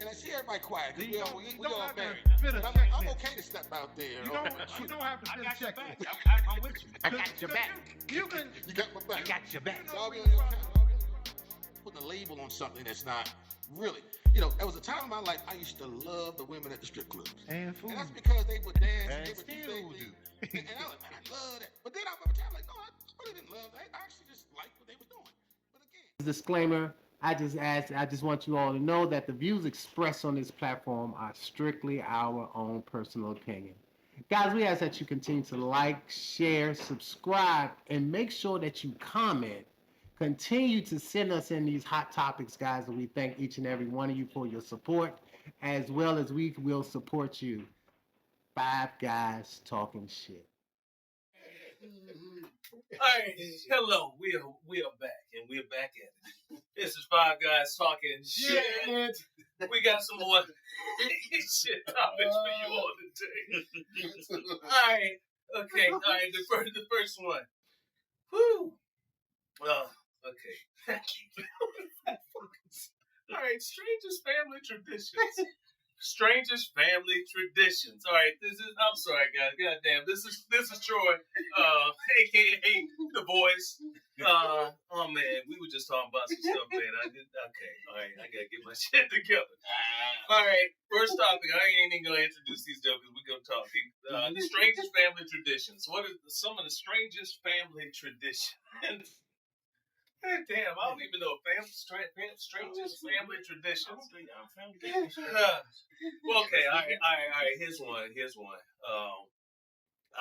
And I see everybody quiet because we all married. And I'm okay to step out there. You don't have to fit a check. I'm with you. I got your back. You got my back. I got your back. It's all good on your account. Putting a label on something that's not really. There was a time in my life I used to love the women at the strip clubs. And food. And that's because they would dance and they would do still things. do. And I was like, man, I love that. But then I remember time like, no, I really didn't love that. I actually just liked what they was doing. But again. Disclaimer, I just want you all to know that the views expressed on this platform are strictly our own personal opinion. Guys, we ask that you continue to like, share, subscribe, and make sure that you comment. Continue to send us in these hot topics, guys, and we thank each and every one of you for your support, as well as we will support you. 5 guys talking shit. All right, hello, we are back, and we're back at it. This is 5 guys talking shit. We got some more shit topics for you all today. All right, okay, all right, the first one. Whew. Okay. All right, strangest family traditions. Strangest family traditions. All right, I'm sorry, guys. Goddamn, this is Troy, aka the voice. Oh man, we were just talking about some stuff, man. All right, I gotta get my shit together. All right, first topic. I ain't even gonna introduce these jokers. We're gonna talk. The strangest family traditions. What are some of the strangest family traditions? Damn, I don't even know strangest family traditions. Well, okay, all right. Here's one. I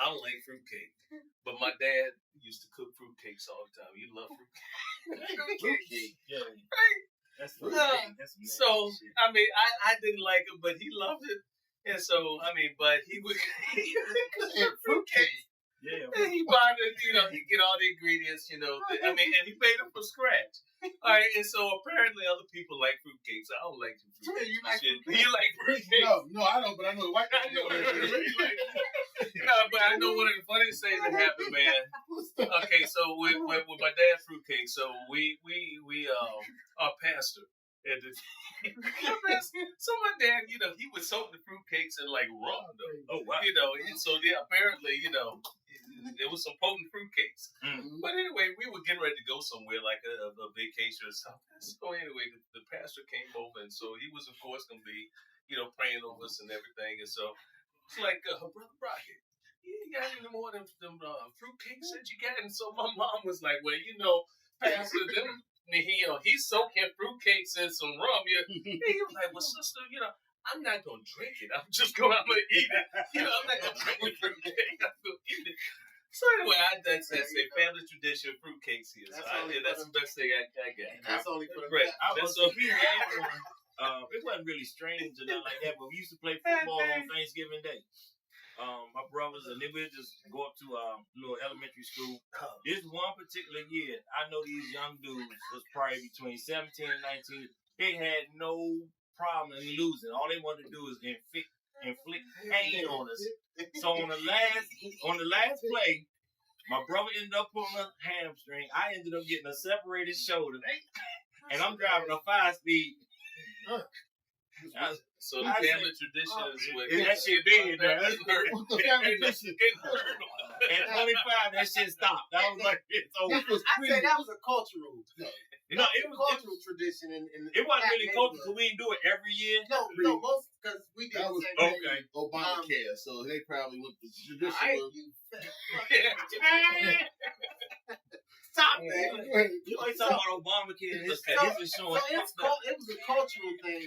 don't like fruitcake, but my dad used to cook fruitcakes all the time. He loved fruitcake. Yeah. Right? That's so, I mean, I didn't like it, but he loved it. And so, I mean, but he would cook fruitcake. Yeah. And he bought it, he get all the ingredients, and he made them from scratch. All right, and so apparently other people like fruitcakes. I don't like fruitcakes. You like fruitcakes? No, I don't, but I know the white people. No, but I know one of the funniest things that happened, man. Okay, so with my dad's fruitcake, so we our pastor. And so my dad, he would soak the fruitcakes in like rum, though. Oh wow! And so apparently, there was some potent fruitcakes. Mm-hmm. But anyway, we were getting ready to go somewhere like a vacation or something. So anyway, the pastor came over, and so he was of course gonna be, praying over us and everything. And so it's like, Brother Brockett, you got any more of them fruitcakes that you got? And so my mom was like, well, Pastor, them. He's soaking fruitcakes in some rum. He was like, well, sister, I'm not going to drink it. I'm just going to eat it. I'm not going to drink the fruitcake. I'm going to eat it. So anyway, that's a family tradition, fruitcakes here. So that's the best thing I got. That's only for the right. We had one. It wasn't really strange or nothing like that, but we used to play football on Thanksgiving Day. My brothers, and then we'd just go up to little elementary school. This one particular year, I know these young dudes was probably between 17 and 19. They had no problem in losing. All they wanted to do is inflict pain on us. So on the last play, my brother ended up pulling a hamstring. I ended up getting a separated shoulder, and I'm driving a 5-speed. So the family tradition is with that shit big, man. What's the family tradition? At 25, that shit stopped. I was like, it's over. I said that was a cultural. No, it was cultural tradition. It wasn't really cultural because we didn't do it every year. No, most because we did. That was okay. Obamacare, so they probably went the tradition. Stop that. You ain't talking about Obamacare. It was a cultural thing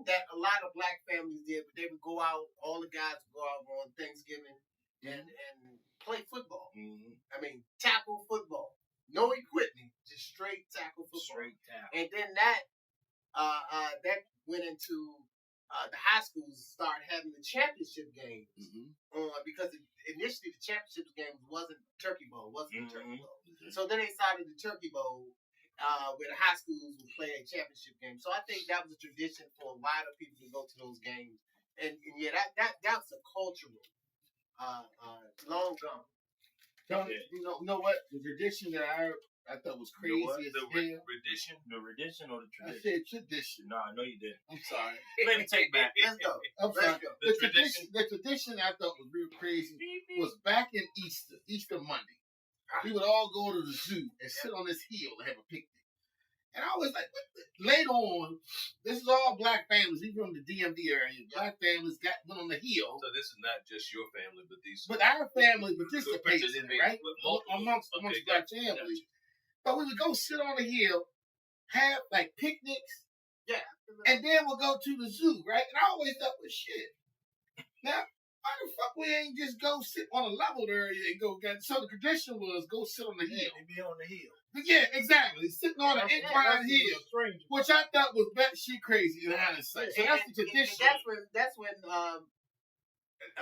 that a lot of black families did. But they would go out, all the guys would go out on Thanksgiving and play football. Mm-hmm. I mean, tackle football. No equipment, just straight tackle football. Straight tackle. And then that went into the high schools started having the championship games because initially the championship games wasn't Turkey Bowl, wasn't the Turkey Bowl. Mm-hmm. So then they started the Turkey Bowl where the high schools would play a championship game. So I think that was a tradition for a lot of people to go to those games. And yeah, that's a cultural long gone. You know what? The tradition that I thought was The crazy what? as The hell. rendition. The rendition or the I tradition? said tradition. No, I know you didn't. I'm sorry. Let me take back. Let's go. I'm sorry. Let's go. The tradition I thought was real crazy was back in Easter Monday. We would all go to the zoo and sit on this hill and have a picnic. And I was like, later on, this is all black families. We from the DMV area. Black families went on the hill. So this is not just your family, but these. But our family participated in it, right? Amongst Okay, black gotcha. families. But we would go sit on the hill, have like picnics, Yeah. and then we'll go to the zoo, right? And I always thought, well, shit. Now, why the fuck we ain't just go sit on a leveled area and go get? So the tradition was go sit on the hill. They be on the hill. But yeah, exactly. Sitting on an inclined hill, Strange. which I thought was batshit crazy in hindsight. So that's the tradition. That's when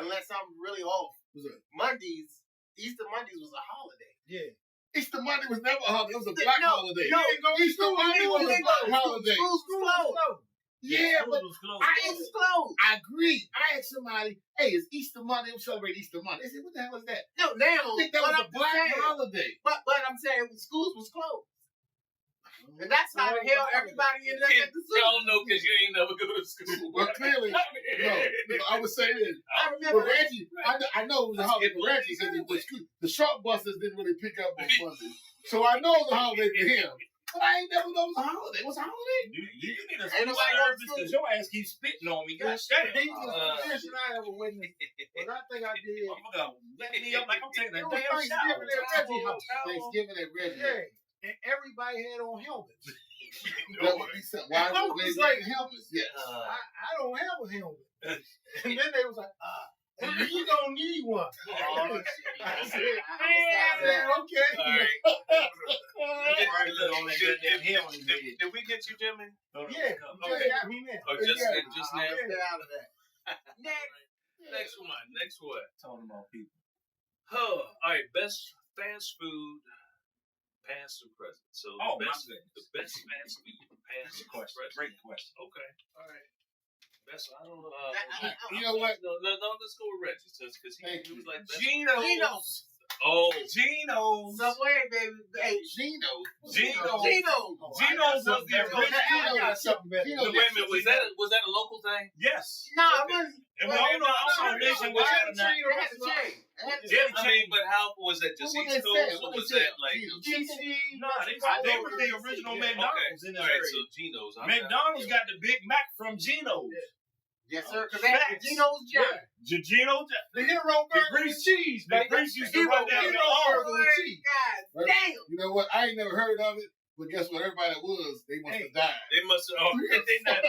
unless I'm really off, Easter Mondays was a holiday. Yeah. Easter Monday was never a holiday. It was a black holiday. No, Easter Monday was a black holiday. Schools closed. Yeah, but School was closed. Schools was closed. I agree. I asked somebody, hey, it's Easter Monday. I'm celebrating Easter Monday. They said, what the hell is that? No, now I think that but was I'm a black saying, holiday. But I'm saying schools was closed, and that's how the hell everybody ended up at the zoo. Y'all know because you ain't never go to school. Well, clearly, no, I would say this. I remember But Reggie, I know it was a holiday for Reggie because the short buses didn't really pick up on Monday. So I know it was a holiday for him. But I ain't never know it was a holiday. What's a holiday? You need a Ain't nobody school go to service school. because your ass keeps spitting on me. God damn. He was the tradition I ever witnessed. But I think I did. Motherfucker, let me up like I'm taking a It was damn shower. Thanksgiving at Reggie's house. Thanksgiving at Reggie. Yeah. And everybody had on helmets. That would be something. Why would they like helmets? Yes. I don't have a helmet. And then they was like, you don't need one. Oh, shit. I said, Yeah. okay. All right. Did we get you, Jimmy? Yeah, you Okay. got me now. Or just now? Get out of that. Next one. Talking about people. Oh, all right. Best fast food, past or present. So Oh, the my best goodness. fast food, past or present. Great question. Okay. All right. Best. I don't know. You know what? No. Let's go with Reggie, because Thank he you. was like best. Geno's. Oh, Geno's. Subway, baby. Hey, Gino. Geno's. Geno's was the I original. got something better. Gino. wait a minute. Was that a local thing? Yes. No, I Okay. wasn't. And we all know also nationwide. They had to change. Yeah, I mean, but how was that? Just What East they say? Coast, or What was they say? that like? Gino. No, they were the original McDonald's in this All right, area. so Geno's. McDonald's got the Big Mac from Geno's. Yes, sir. Because they had Geno's Giant. Geno's, The hero burger with grease- cheese, the baby. grease used to Hero run down burger the arm. with cheese. God Right? damn. You know what? I ain't never heard of it, but guess what? Everybody that was, they must have died. They must have. Oh, they not.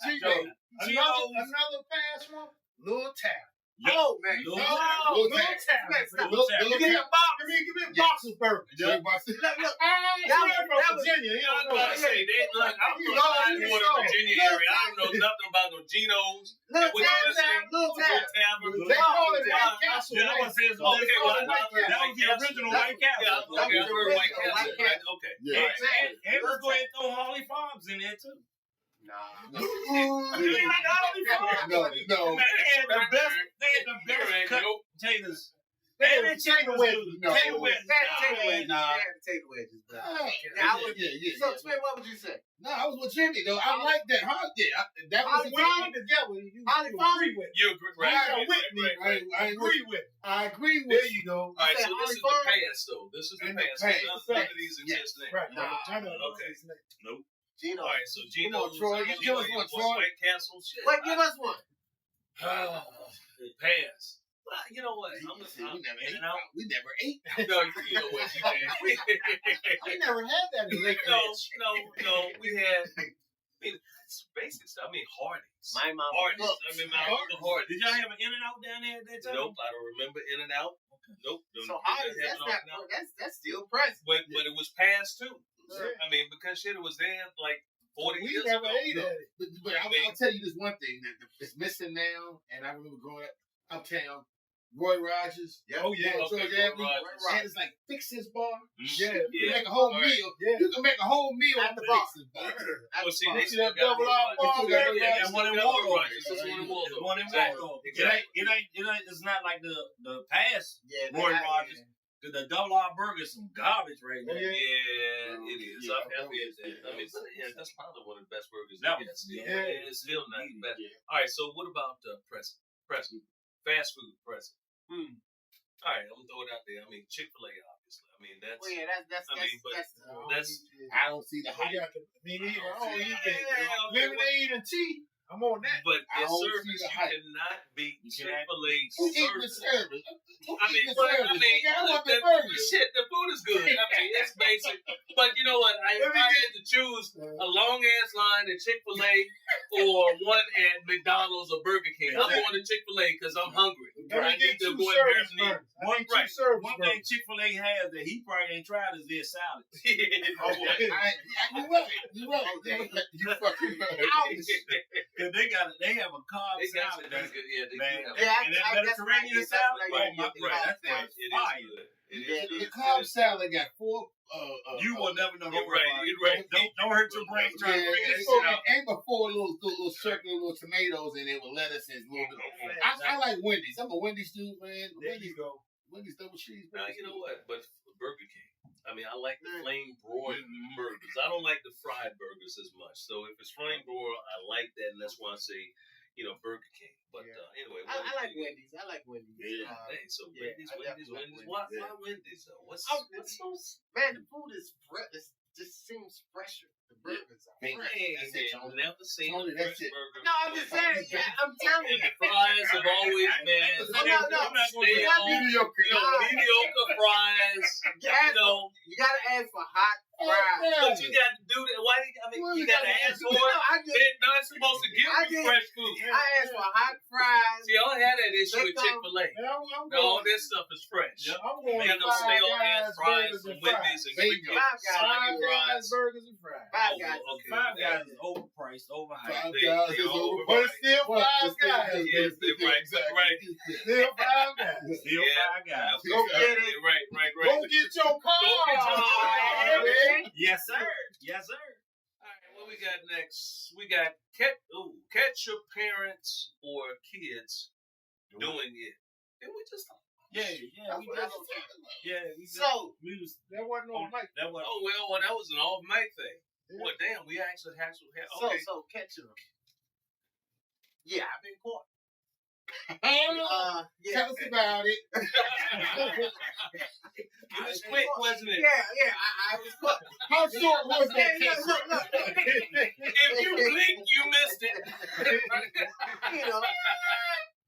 Gino. Another fast one, Little Tap. Oh, man. Little No. Tap. Little Little Tap. Tap. Stop. Little Give me a Tap. box. Give me a box of burgers. Jerry Boston. Look. That was- from Virginia. You I'm don't know about to that. say, I'm from You the know, Virginia area. I don't know nothing about no Geno's. Little What you just Tap. saying? Little Tap. They call it White Castle. You know what says Okay, well, that was the original White Yeah, Castle. okay, I heard White White Castle. Castle. Right, okay. Yeah. And let's go ahead and throw Holly Farms in there too. Nah. You ain't like Holly Farms? No. Man, they had the best cut potatoes. They And had they potato chicken wedges. too. No. Potato wedges. They had potato wedges. Nah. They had potato wedges. But Yeah. so, Twin, what would you say? No, I was with Jimmy though. I like that. That was Holly a We Farms? came together. You Holly agree with. You agree, right? You right, with me. right. I Agree with. I agree There with you go. All right, You so said this is Holly the past, though. This is the In the past. past. None of these exist now. Right. Nah. Okay. Nope. Gino. All right, so Geno's. Come on, Troy. Give us one, Troy. White Castle. Shit. Wait, give us one. Pass. Well, you know what? I'm we never in ate. and out. We never ate. No, you know what? You can. We never had that in Lake No. We had. I mean, it's basic stuff. I mean, Hardee's. My mama. Hardee's. Look, I mean, my Hardee's. Did y'all have an In-N-Out down there at that time? Nope, I don't remember In and Out. Nope. So Holly's, that's still present. But it was past too. Yeah. I mean, because shit, it was there like 40 We years never ago. ate at it. But I'll tell you this one thing that is missing now, and I remember growing up uptown. Roy Rogers. Yeah. Oh yeah. Okay, George Roy Avenue. Rogers. And it's like Fix's Bar. Yeah. You can make a whole All right. meal. Yeah. You can make a whole meal At at the the bar. Fix's Bar. Well, see, That's they still that got double Roy R Rogers. bar, They still baby. got And one in Roy Waldorf. Rogers. This one in Waldorf. The one in Exactly. Waldorf. Exactly. It ain't. It's not like the past Yeah, Roy they- Rogers. The double R burger is some garbage right now. Yeah, it is. Yeah, I've had that. I mean, that was- yeah, that's probably one of the best burgers. That That was- still, yeah. it's still not the best. Yeah. All right, so what about present? Fast food present. All right, I'm gonna throw it out there. I mean, Chick-fil-A, obviously. I mean, that's. Well, yeah, that's I mean, but that's. I don't see the I hype. got me neither. I don't eat Yeah, that. okay, Lemonade and tea. I'm on that. But I their don't see service, the you hype. cannot beat You cannot- Chick-fil-A Who eating the service. service? Who I mean, eating the but, service? I mean, Nigga, I want the the burger. shit, the food is good. I mean, it's basic. But you know what? If I had to choose a long ass line at Chick-fil-A or one at McDonald's or Burger King, I'm going to Chick-fil-A because I'm hungry. Let I me need get to two go and service grab me. burgers. I need two Right. service One thing burgers. Chick-fil-A has that he probably ain't tried is their salad. Oh, you're right. You're right. You fucking right. Cause they have a carb They got salad. some pretty good. Yeah, they Man. do have. Yeah, And that that's Mediterranean right. salad? That's Oh, right. my Yeah, right. That's yeah. right. It Fire. is good. It Yeah, is The good. Cobb salad got four. You will never know. You're right. You're right. Don't hurt your brain Yeah, trying to figure it's this shit out. ain't but four little circular little tomatoes in it with lettuce and a little bit of. I like Wendy's. I'm a Wendy's dude, man. There you go. Wendy's double cheese. Now, you know what? But Burger King. I mean, I like the flame broiled burgers. I don't like the fried burgers as much. So if it's flame broiled, I like that, and that's why I say, Burger King. But anyway, I like Wendy's. I like Wendy's. Yeah. Hey, so Yeah, Wendy's, I Wendy's, definitely Wendy's. like Why Wendy's. Wendy's though? What's Man, the food is fresh. It just seems fresher. The burgers are Man, fresh. that's it, I've Tony. never seen Tony, a that's fresh it. burger. No, I'm just saying. Yeah, I'm telling you. The fries have always been No. stale, Mediocre. mediocre fries. You gotta ask for hot fries. But you got to do that. Why? You got to ask for it. They're not supposed to give you fresh food. I asked for hot fries. See, I don't have that issue with Chick-fil-A. No, this stuff is fresh. I'm going They have no stale ass fries from Wendy's and Bingo. Five Guys. soggy fries. burgers and fries. Five Oh, Guys. okay. Five Guys is overpriced, overhyped. Five They- Guys they is all over. over. But it's still What? Five It's still- Guys. Yes, right. Still Five Guys. Still Yeah. Five Guys. Go get it. Right. Go get your car. Go get your car. man. Yes, sir. Yes, sir. All right, what we got next? We got catch your parents or kids doing it. Did we just talk? Yeah. So, We was That wasn't on mic. that was. Oh well, that was an off mic thing. Yeah. Well, damn, we actually had okay. so catch 'em. Yeah, I've been caught. Tell Yeah. us about it. It was quick, wasn't it? Yeah, I was caught. How short was that Hey, catch? look. If you blinked, you missed it.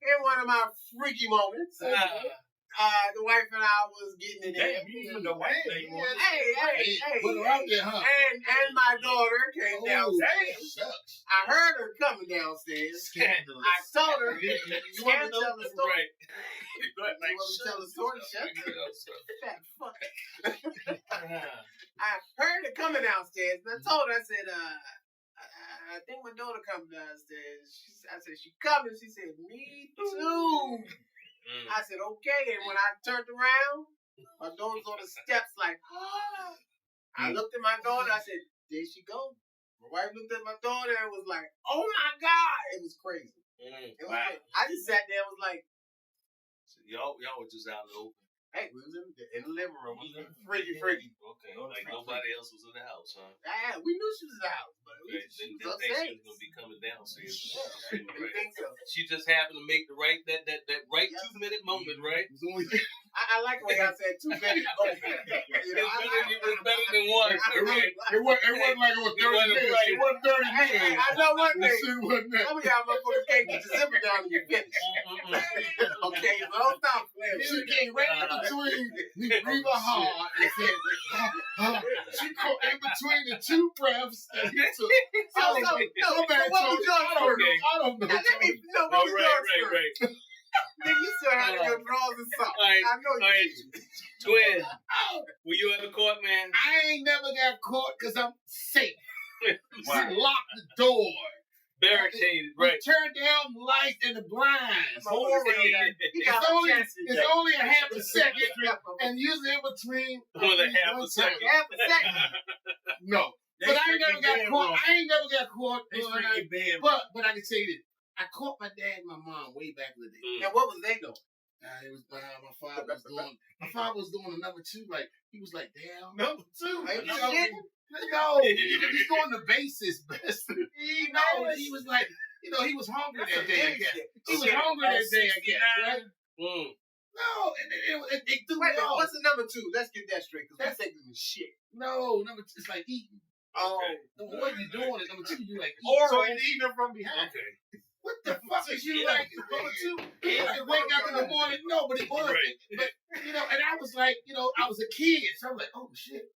In one of my freaky moments, the wife and I was getting it Damn, in. you even the white thing was. Hey. Put her out there, huh? And my daughter came Oh, downstairs. shucks. I heard her coming downstairs. Scandalous. I told her, you want me to tell the story? Right. You want me to tell the story? Shut up. Fat fuck. I heard her coming downstairs, and I told her, I said, I think my daughter coming downstairs. I said, she coming? She said, me too. I said, okay. And when I turned around, my daughter's on the steps like, I looked at my daughter. I said, there she go. My wife looked at my daughter and was like, oh my God. It was crazy. It was crazy. I just sat there and was like, So y'all were just out in the open. hey, we was in the living room. We was freaky. Okay. Like nobody else was in the house, huh? Yeah, we knew she was in the house, but Okay. she Didn't was think she upstairs. was gonna be coming downstairs. We think so. She just happened to make the right that right 2-minute moment, right? It was only I like the way I said 2 minutes. It's better than one. Right. It wasn't like it was 30 minutes. It wasn't 30 Hey, minutes. I know one That thing. shit wasn't that. Some of y'all motherfuckers can't get your zipper down and you finish. Okay, so don't stop playing. She came right in between me breathing hard and said, she caught in between the two breaths and he took. I don't know. Somebody what told was me, your I don't know. I don't know. Now, let me know No, what was your story. right. Nigga, you still had your drawers and socks. Alright, I know you alright. did. Twin, were you at the court, man? I ain't never got caught because I'm safe. Wow. She locked the door. Barricaded, We right. turned down the lights and the blinds. He got It's only a half a second, and usually in between. Only half a second. Half a second. No, but I ain't never got caught. I ain't never got caught. They doing straight that. in bed. But I can say this: I caught my dad and my mom way back in the day. And what was they doing? It was my father was doing. My father was doing a number two. Like he was like, damn. Number two. Ain't you No, shit? no, he's doing the basis best. No, he was like, he was hungry that day. I guess he was hungry that day. I guess, right? No, and it threw me Wait a minute, off. what's the number two? Let's get that straight, because we're taking the shit. No, number two, it's like eating. Oh. What you doing at number two? You like So he's eating them from behind. Okay. what the fuck is you like number two? He like wake up in the morning. No, but it was. Right. But and I was like, I was a kid, so I'm like, oh shit.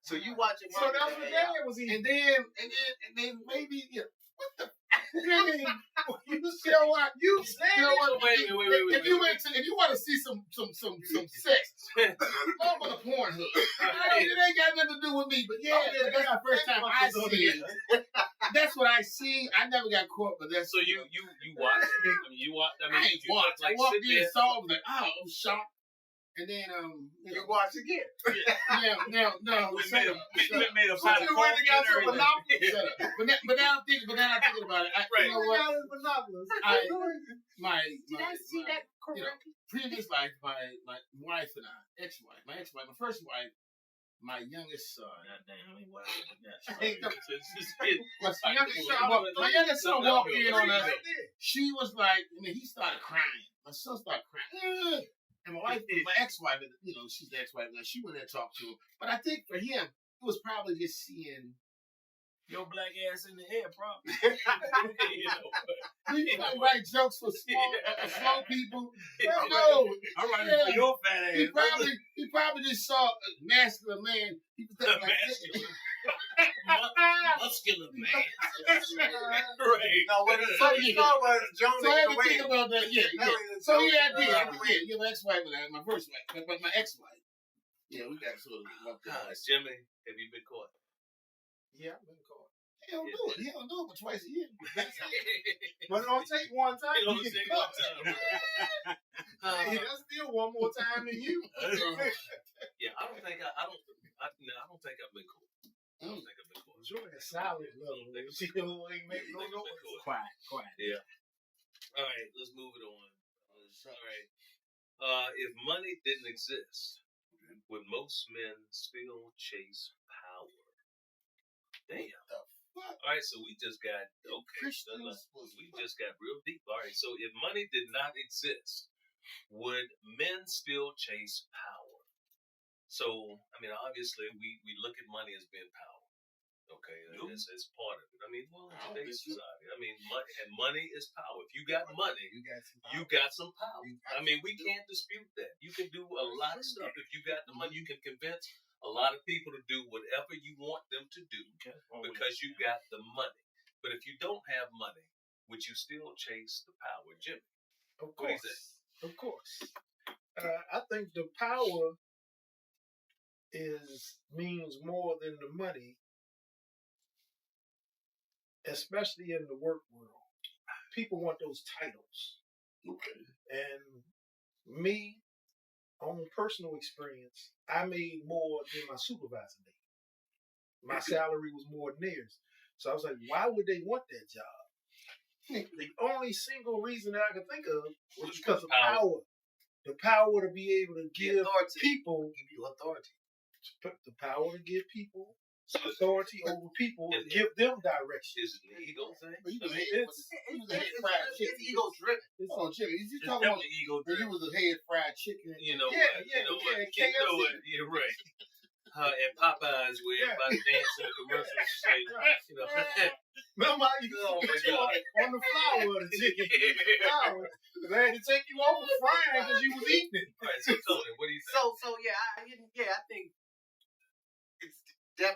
So you watching? So that's what Dad was eating. And then maybe what the. You know what? You said it. Wait. If you want to see some sex, go on the Pornhub. It ain't got nothing to do with me, but that's the first time I see it. That's what I see. I never got caught, but that's So you watched it? I mean, you watched. I mean, I did ain't you watched. I like walked sit in and there? saw. I was like, oh, I'm shocked. And then You watch again. no. We Shut made up. a So pot of you went and coffee got and some everything. binoculars. Shut up. But now I'm thinking about it. Right. You know what? Got his binoculars. My Did I see that correctly? previous life, my wife and I, my ex-wife, my first wife, my youngest son. Goddamn, how many wives you got? Hey, no. My My youngest son walked in on us. Right there. She was like, he started crying. My son started crying. And my wife, my ex-wife, she's the ex-wife now. She went there and talked to him. But I think for him, it was probably just seeing. Your black ass in the air, probably. You can write jokes for slow people. No, I'm writing for your fat ass. he probably just saw a masculine man. He was thinking like, Muscular man. Right. No, what he saw was Joan so I had to Wayne. think about that. Yeah. So yeah, I did. Yeah, my ex-wife and I, my first wife, but my ex-wife. Yeah, we got sort of. Jimmy, have you been caught? Yeah, I've been caught. He don't do it. He don't do it but twice a year. But it don't take one time. You know You what I'm get saying? caught. Hey, that's still one more time than you. Yeah, I don't think I've been caught. I don't think I've been caught. Sure, that silent level. She ain't make no noise. Quiet. Yeah. All right, let's move it on. All right. If money didn't exist, would most men still chase power? Damn. All right, so we just got we just got real deep. All right, so if money did not exist, would men still chase power? So, I mean, obviously, we look at money as being power. Okay, it's part of it. I mean, well, in today's society, I mean, money is power. If you got money, you got some power. I mean, we can't dispute that. You can do a lot of stuff if you got the money. You can convince a lot of people to do whatever you want them to do because you got the money. But if you don't have money, would you still chase the power, Jimmy? Of What do you course. Of course. I think the power means more than the money, especially in the work world. People want those titles. Okay. And me, on personal experience, I made more than my supervisor did. My salary was more than theirs. So I was like, why would they want that job? The only single reason that I could think of was because of power. The power to be able to give people, Give you authority. the power to give people authority over people, and give them direction. Is it an ego thing? But he was It's ego driven. Oh, Jimmy, is you It's talking about definitely ego when you driven. was a head fried chicken? You know, Yeah, KFC. You're right. And Popeyes, where everybody dance in the commercials, say, you know, Remember how you put you on the flour of the chicken? Because I had to take you off the frying because you was eating it. All right, so Tony, what do you think? So I think it's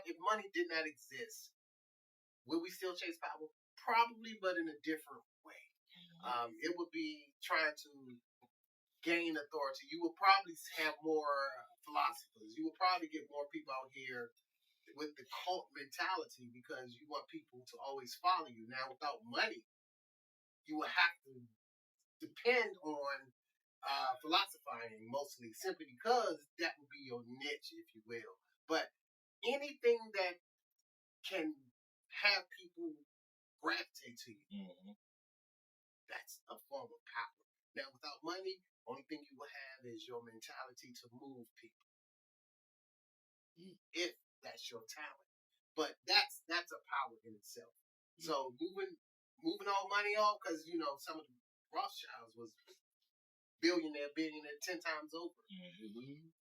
if money did not exist, would we still chase power? Probably, but in a different way. It would be trying to gain authority. You would probably have more philosophers. You would probably get more people out here with the cult mentality because you want people to always follow you. Now, without money, you would have to depend on philosophizing mostly, simply because that would be your niche, if you will. But anything that can have people gravitate to you, that's a form of power. Now, without money, only thing you will have is your mentality to move people, if that's your talent. But that's a power in itself. So moving all money off, because some of the Rothschilds was billionaire 10 times over.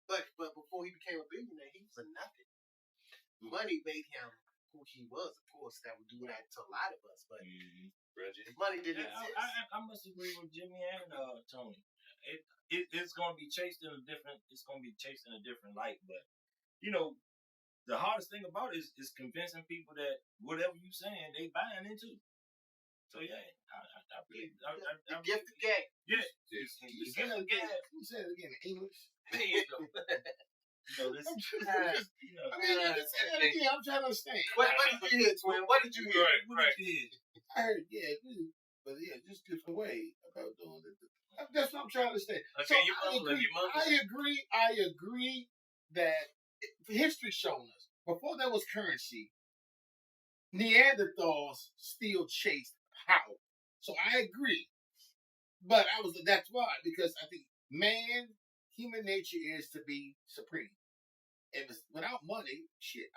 But before he became a billionaire, he was a nothing. Money made him who he was. Of course, that would do that to a lot of us. But if money didn't exist, I must agree with Jimmy and Tony. It's going to be chased in a different. It's going to be chased in a different light. But the hardest thing about it is convincing people that whatever you're saying, they buying into. So yeah, the gift of gab. Yeah, the gift of gab. You said it again in English. So this, I'm trying to understand. What did you hear, Twin? What did you hear? What did you hear? I heard, but just different way about doing it. That's what I'm trying to understand. Okay, I agree that history's shown us before there was currency, Neanderthals still chased power. So I agree, but that's why, because I think human nature is to be supreme. And without money,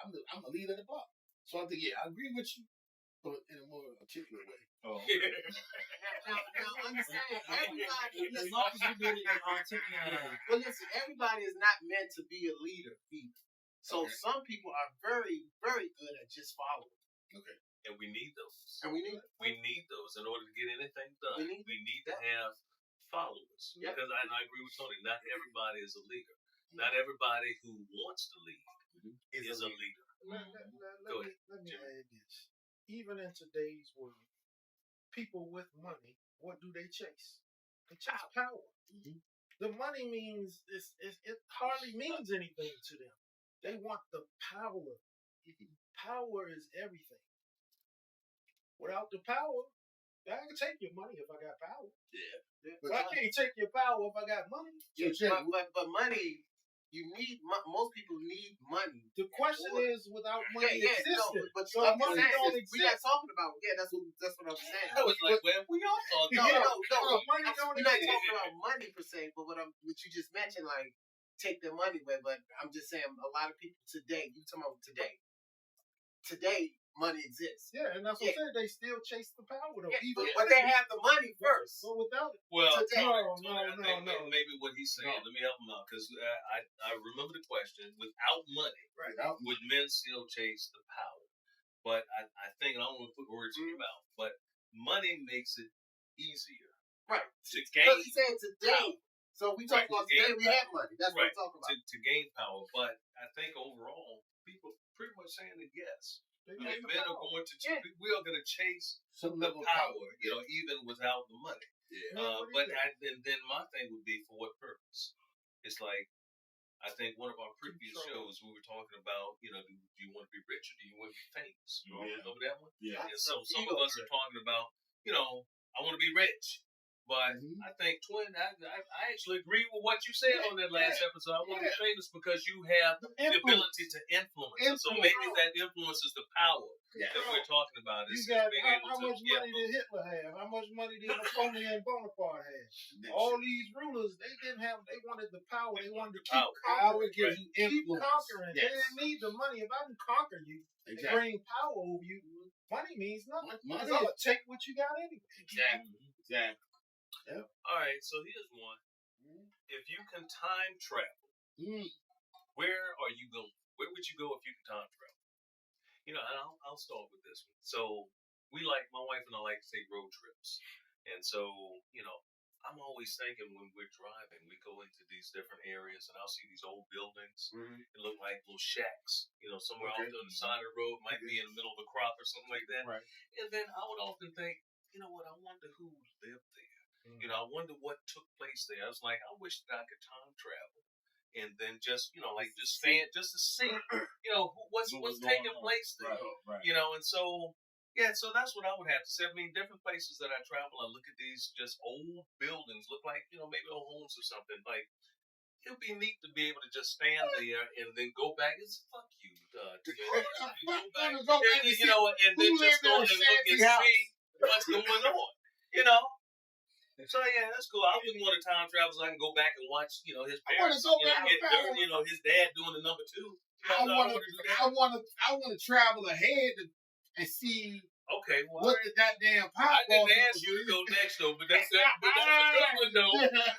I'm a leader of the block. So I think I agree with you, but in a more articulate way. Oh. Now understand, everybody. As long as you do it in an articulate way. But listen, everybody is not meant to be a leader either. So some people are very, very good at just following. Okay. And we need those. And we need those in order to get anything done. We need to have followers. Yep. Because I agree with Tony. Not everybody is a leader. Not everybody who wants to lead is a leader. Let me add this. Even in today's world, people with money, what do they chase? They chase power. The money means it hardly means anything to them. They want the power. Power is everything. Without the power, I can take your money if I got power. Yeah. But I can't take your power if I got money. But money, most people need money. The question is, without money existing. But so money don't exist. We not talking about. That's what I'm saying. I was like, well, we all talking No. Money don't We're not exist. talking about money per se, but what you just mentioned, like take their money away. But I'm just saying, a lot of people today. You talking about today? Today, money exists. Yeah, and that's what I'm saying. They still chase the power, though. Yeah, but they have the money first. So without it, Well, Today. no. Maybe what he's saying. Let me help him out, because I remember the question. Without money, would men still chase the power? But I think, and I don't want to put words in your mouth, but money makes it easier, Right? To gain. Because he's saying today. So we talk about today. We have money. That's what we're talking about. To gain power, but I think overall, people pretty much saying that yes. Men are going to. We are going to chase some the level of power, even without the money. Yeah. But then my thing would be, for what purpose? It's like, I think one of our previous shows we were talking about, do you want to be rich or do you want to be famous? You remember that one? Yeah. And so some of us are talking about, I want to be rich. But I think, Twin, I actually agree with what you said on that last episode. I want to be famous because you have the ability to influence. So maybe that influences the power that we're talking about. You got how much money did Hitler have? How much money did Napoleon Bonaparte have? All these rulers, they wanted the power. They wanted to keep power gives you keep influence. conquering. Yes. They didn't need the money. If I can conquer you and bring power over you, money means nothing. Because I'm going to take what you got anyway. Exactly. All right, so here's one. If you can time travel, where are you going? Where would you go if you could time travel? And I'll start with this one. So my wife and I like to take road trips. And so, I'm always thinking when we're driving, we go into these different areas and I'll see these old buildings. It look like little shacks, somewhere off on the side of the road, might be in the middle of a crop or something like that. Right. And then I would often think, I wonder who lived there. I wonder what took place there. I was like, I wish that I could time travel and then just stand just to see, what's taking place there. Right. And so, so that's what I would have to say. I mean, different places that I travel, I look at these just old buildings, look like, maybe old homes or something. Like, it would be neat to be able to just stand there and then go back and say, fuck you. And then just go and look and see what's going on. So yeah, that's cool. I wouldn't want to time travel so I can go back and watch, his I want parents. to go back and find His dad doing the number 2. I want to travel ahead and see Okay, well, what the goddamn pop. I didn't ask you to go next though, but that's a good one though.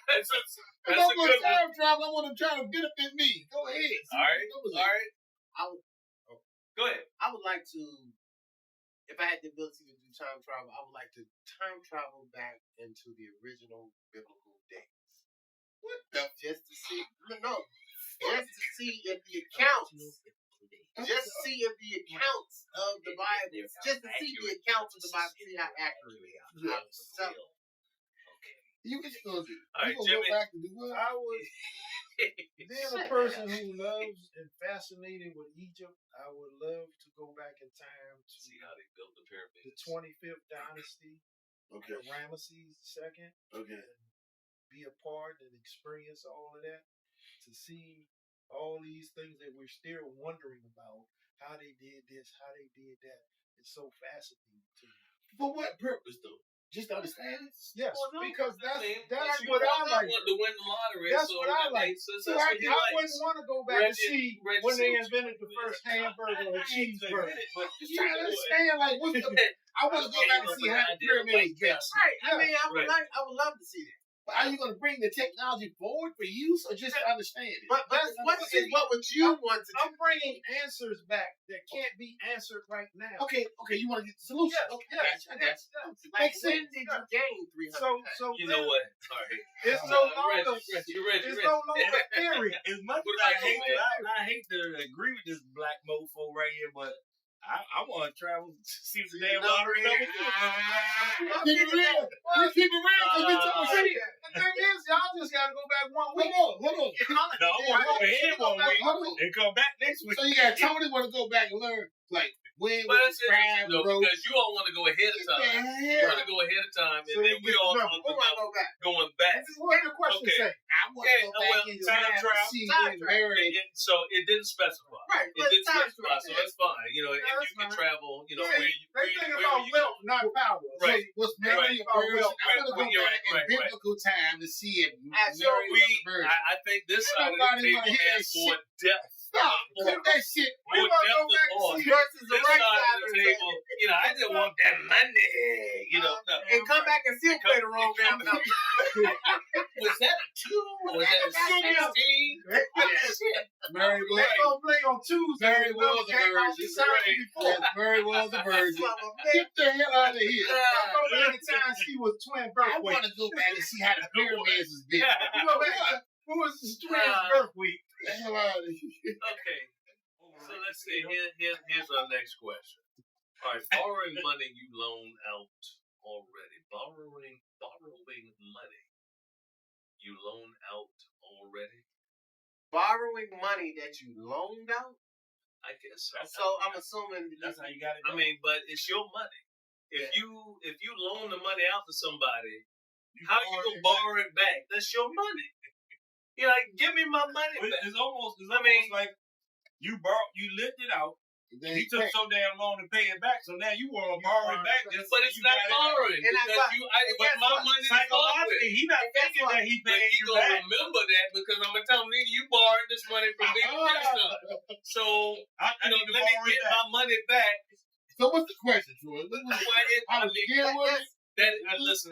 That's a good time travel. I want to try to benefit me. Go ahead. All right. Go ahead. I would like to, if I had the ability to do time travel, I would like to time travel back into the original biblical days. What the? Just to see, just to see if the accounts, just to see if the accounts of the Bible, just to see the accounts of the Bible, see how accurate they are. So, You what you gonna do? All right, you gonna Jimmy. go back and do what? I would, being a person who loves and fascinated with Egypt, I would love to go back in time to See how they built the pyramids. the 25th dynasty, Okay. Ramesses II, Okay. and be a part and experience all of that, to see all these things that we're still wondering about, how they did this, how they did that. It's so fascinating to me. For what purpose though? Just to understand it? Yes, Well, no, because that's you what I want like. to win the lottery. That's so what I that like. makes- So that's I what he likes. wouldn't want to go back and see Reggie when they Suits. invented the first hamburger or cheeseburger. But Just trying to understand, like, what's the? I want to go back and see how the pyramids get. right. I mean, Right. I would love to see that. But are you going to bring the technology forward for use or just to understand it? But what would you want to do? I'm bringing answers back that can't be answered right now. Okay, you want to get the solution? Yes, Okay, yes, I got yes, you. yes. Like, Makes when sense. did you gain 300? So You know what? All right. it's no longer Reggie. it's no longer theory. As much What as about you, man? I hate to agree with this black mofo right here, but I want to travel to see the damn lottery number 2. Keep it real. We keep it real because we talking See, shit. the thing is, y'all just gotta go back one week. Hold on. No, I want to go ahead 1 week and come back next week. So you got Tony want to go back and learn, like, when But was it's the crab interesting though, roast? because you all want to go ahead of time. You want to go ahead of time, and So then you we get all the talk Who want to about go back? going back. This is what the question Okay. say. I want to Yeah, go well, back in time time to travel. see Time when Mary. So it didn't specify. Right. It didn't specify, so that's fine. Yeah, If that's you can fine. travel, Yeah, where they you think where about you wealth, not power. Right. Was Mary a Right. virgin? I want to go You're back right, in biblical time to see if As Mary was a we, virgin. I think this side of the Nobody table wanna hear has that more depth. Stop. Cut that shit. We More want to depth go back of and thought. see Versus the This right side side of of the the table, I just want that money. No. and come back and still play the wrong damn number. Was that a 2? Was that a 16? Mary They was. gonna play on Tuesday. Mary was a virgin. Yes, Mary was a virgin. Get the hell out of here. Go back in time and see what twin birth I week. want to go back and see how the pyramids was built. Go back. Who was the twins birth week? Get the hell out of here. Okay. So let's see. Here's our next question. All right, borrowing money you loan out already. Borrowing money you loan out already. Borrowing money that you loaned out. I guess So I'm assuming That's how you got it. I mean, but it's your money. If you loan the money out to somebody, how you gonna borrow it back? That's your money. You're like, give me my money back. It's almost like you lent it out. He took so damn long to pay it back, so now you want to borrow it back. Just But so it's you not got it. borrowing And but my money is Psychologically, he not thinking that he But paid he you gonna back. remember that because I'm gonna tell him, nigga, you borrowed this money from me. So I let need to me borrow get it back. my money back. So what's the question, Troy? Listen,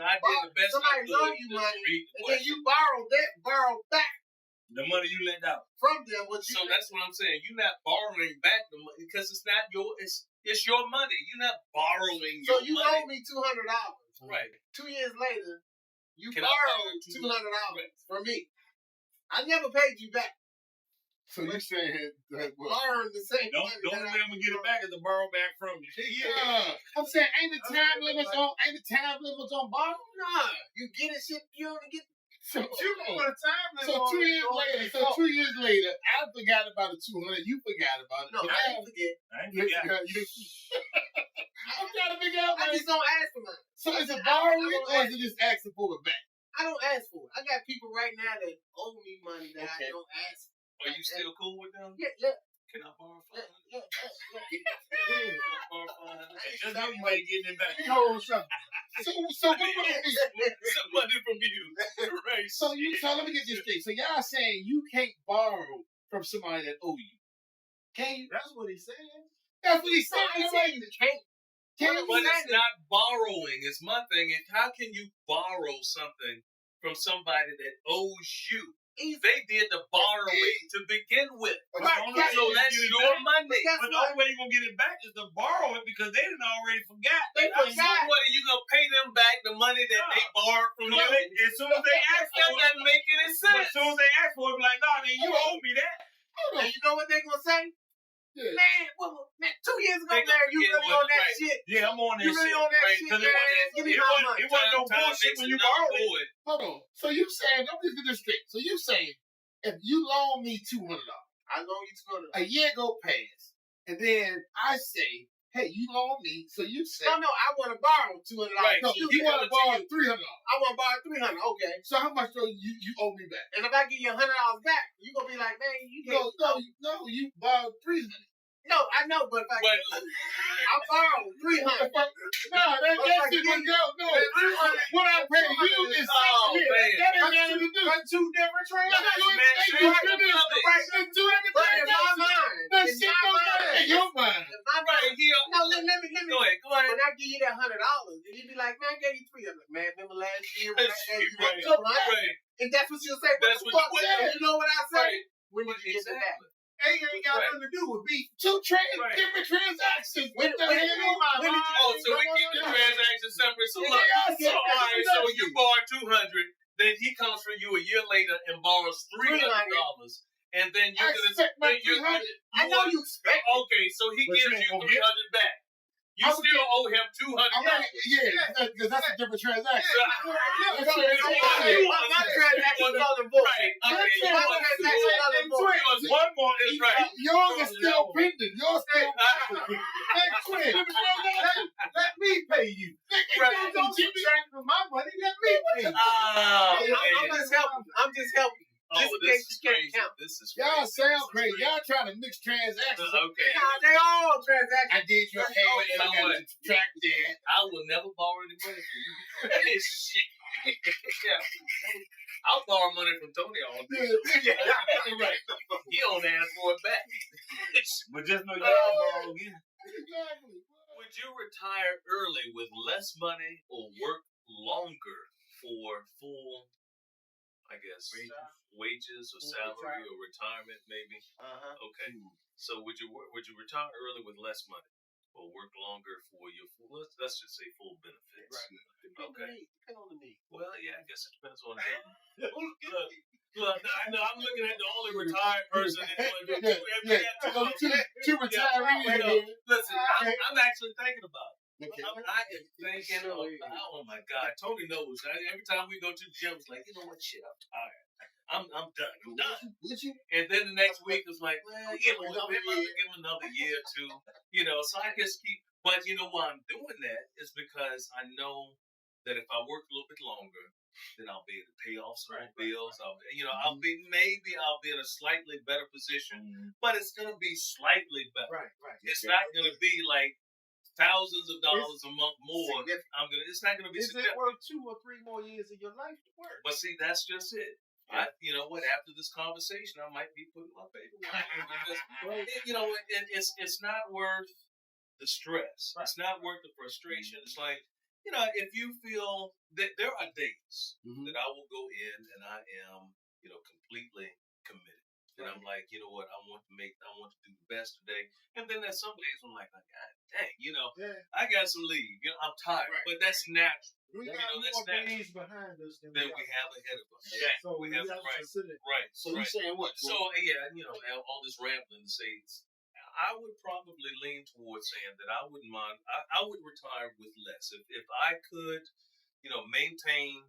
I did the best I somebody could. loaned you to money, read the and then question. you borrow back The money you lent out. from them what you. So that's what I'm saying. You're not borrowing back the money because it's not your. It's your money. You're not borrowing So your you money. owe me $200. Right. 2 years later, you Can I borrowed borrow $200 from me. I never paid you back. So you saying that what? Borrowing the same Don't money. let him get it back as a borrow back from you. I'm saying ain't the time limits on borrow? Nah, you get it shit. You only get. So You put a time limit So on 2 it, years go later, ahead and go. I forgot about the 200. You forgot about it. No, But I now, didn't forget. I ain't forgot. I'm trying to figure out. I just don't ask for money. So is it borrowing or is it just asking for it back? I don't ask for it. I got people right now that owe me money that Okay. I don't ask. Are you still cool with them? Yeah. Can I borrow $500? Yeah. Can I borrow $500? Just give me money getting it back. Hold something. So what would it be? Some money from you. Right. So let me get this straight. So y'all saying you can't borrow from somebody that owe you? Can you? That's what he's saying. That's what he's So I saying. ain't saying you can't. But it's not borrowing. It's my thing. Is how can you borrow something from somebody that owes you? They did the borrowing to begin with. Right, So that's your money. But the only way you're going to get it back is to borrow it because they didn't already forgot. They So forgot. what are you going to pay them back the money that they borrowed from you? As soon as they ask That for it, doesn't make any as sense. soon as they ask for it, be like, nah, man, you owe me that. And you know what they gonna say? Yeah. Man, 2 years ago, They man, gonna you forget really what- on that right. shit. Yeah, I'm on that You really shit. on that right, shit, 'cause man. Give me my money. It wasn't no bullshit when you borrowed it. Hold on. So you saying? Let me get this straight. So you saying if you loan me $200, I loan you $200. a year go past, and then I say, hey, you loan me. So you say, No, I want to borrow $200. Right. no, You you get- want to borrow $300. I want to borrow $300. Okay. So how much do you owe me back? And if I give you $100 back, you gonna be like, man, you can't. No, you borrowed $300. No, I know, but if I borrowed $300. No, that shit would go. No, what I pay you is Oh, $600. man. That ain't nothing to do. That's two different transactions. Let's do everything. But in my mind, That in shit my goes mind, in your mind. in my Right mind. here. No, let me. Go ahead. When I give you that $100, and you be like, man, I gave you $300. Man, remember last year when I gave you Right. that $200? Right. And that's what you'll say. That's What what the you fuck? said. You know what I say? Right. When did you get it back? Exactly. Ain't got Right. nothing to do with me. Two Right. different transactions. When What the did hell? you Oh, so we keep the transactions separate. So Yeah, look, yeah, so all right, so yeah. you borrowed $200, then he comes for you a year later and borrows $300, and then I you're expect my gonna $300. I know you expect it. Okay, so he But gives you ain't you gonna get- $300 back. You I'm still owe him I'm $200. not, because that's a different transaction. My That's what I'm transaction is on the book. Right. Okay. That's You right. want My to do transaction it. on the book. One more That's right. Yours is still pending. Yours still pending. Hey, Quinn, Let me pay you. Right. Don't subtract from my money. Let me pay you. Ah, I'm man. just helping. I'm just helping. Oh, Just in this case is you can't crazy. count. This is y'all crazy. sound crazy. Y'all trying to mix transactions. Okay. Nah, they all transactions. I did your hair. Oh, you know I got what? to subtract that. I will never borrow any money from you. Shit. Yeah. I'll borrow money from Tony all day. Right. He don't ask for it back. But just know you gotta borrow again. Exactly. Would you retire early with less money or work longer for full, I guess, wages or salary or retirement maybe? Okay. So would you retire early with less money or work longer for your full, let's just say full benefits? Right. Okay. Depend on the need. Well, yeah, I guess it depends on the Look, I know I'm looking at the only retired person that's going to Two retirees here. Listen, I'm actually thinking about it. Okay. I am thinking about, oh my God, Tony knows. Every time we go to the gym, it's like, you know what, shit, I'm tired. I'm done. I'm done. Would you? And then the next week it's like, well, you know what, maybe I'll give him another year or two. You know, so I just keep, but you know why I'm doing that is because I know that if I work a little bit longer, then I'll be able to pay off some bills. I'll be in a slightly better position, but it's gonna be slightly better. Right. It's not gonna be like thousands of dollars a month more. It's not gonna be Is it significant. worth 2 or 3 more years of your life to work? But see, that's just it. You know what? After this conversation, I might be putting my paperwork in because you know it's not worth the stress. It's not worth the frustration. It's like, you know, if you feel that there are days that I will go in and I am, you know, completely committed. And I'm like, you know what, I want to do the best today. And then there's some days I'm like, God dang, you know, I got some leave. You know, I'm tired. But that's natural. We You got know, that's more natural. days behind us than Then we have ahead of us. So we we have have to consider. right. So you right. saying what? So yeah, you know, all this rambling to say, I would probably lean towards saying that I wouldn't mind. I would retire with less if I could, you know, maintain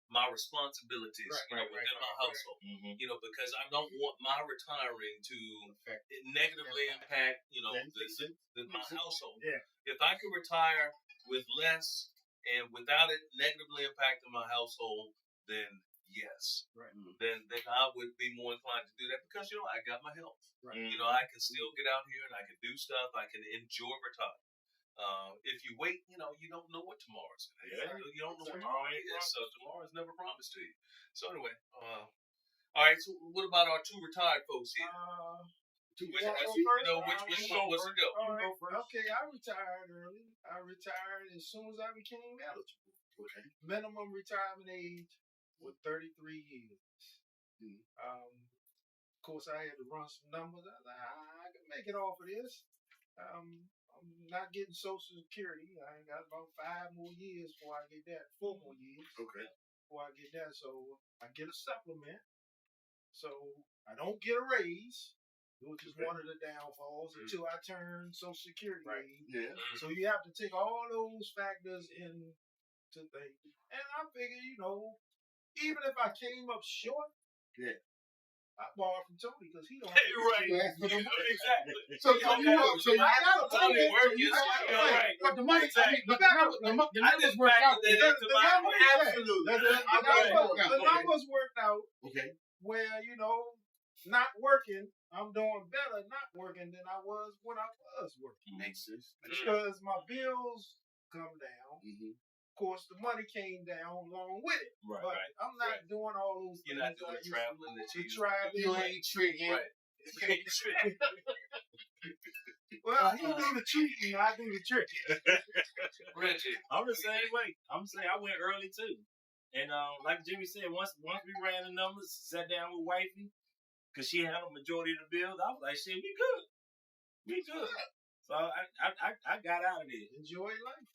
my responsibilities, within my household. You know, because I don't want my retiring to negatively impact, you know, my household. Yeah. If I could retire with less and without it negatively impacting my household, then yes. Right. Then I would be more inclined to do that because, you know, I got my health. Right. You know, I can still get out here and I can do stuff. I can enjoy retirement. If you wait, you don't know what tomorrow's going to be. Yeah. You don't know what Tomorrow tomorrow ain't is. promised. So tomorrow's never promised to you. So anyway, all right. So what about our two retired folks here? Which wants to go? All right. Okay, I retired early. I retired as soon as I became eligible. Okay. Minimum retirement age was 33 years. Of course, I had to run some numbers. I was like, I can make it off of this. I'm not getting Social Security. I got about 5 more years before I get that. 4 more years. Okay. Before I get that, so I get a supplement. So I don't get a raise, which is one of the downfalls until I turn Social Security age. Yeah. So you have to take all those factors into things. And I figure, even if I came up short, I borrowed from Tony because he don't. Right. Exactly. So you got a Tony work is right. But the money, Exactly. but the numbers work out. The numbers worked out. Okay. Where not working, I'm doing better not working than I was when I was working. Makes sense. Because my bills come down. Mm-hmm. Of course, the money came down along with it. Right. But Right. I'm not doing all those You're things. not doing the traveling that you You ain't tricking. Right. Well, he do the cheating, I do the tricking. Reggie. I'm the same way. I'm saying I went early too. And like Jimmy said, once we ran the numbers, sat down with wifey, because she handled the majority of the bills, I was like, shit, we good. We good. So I got out of there. Enjoy life.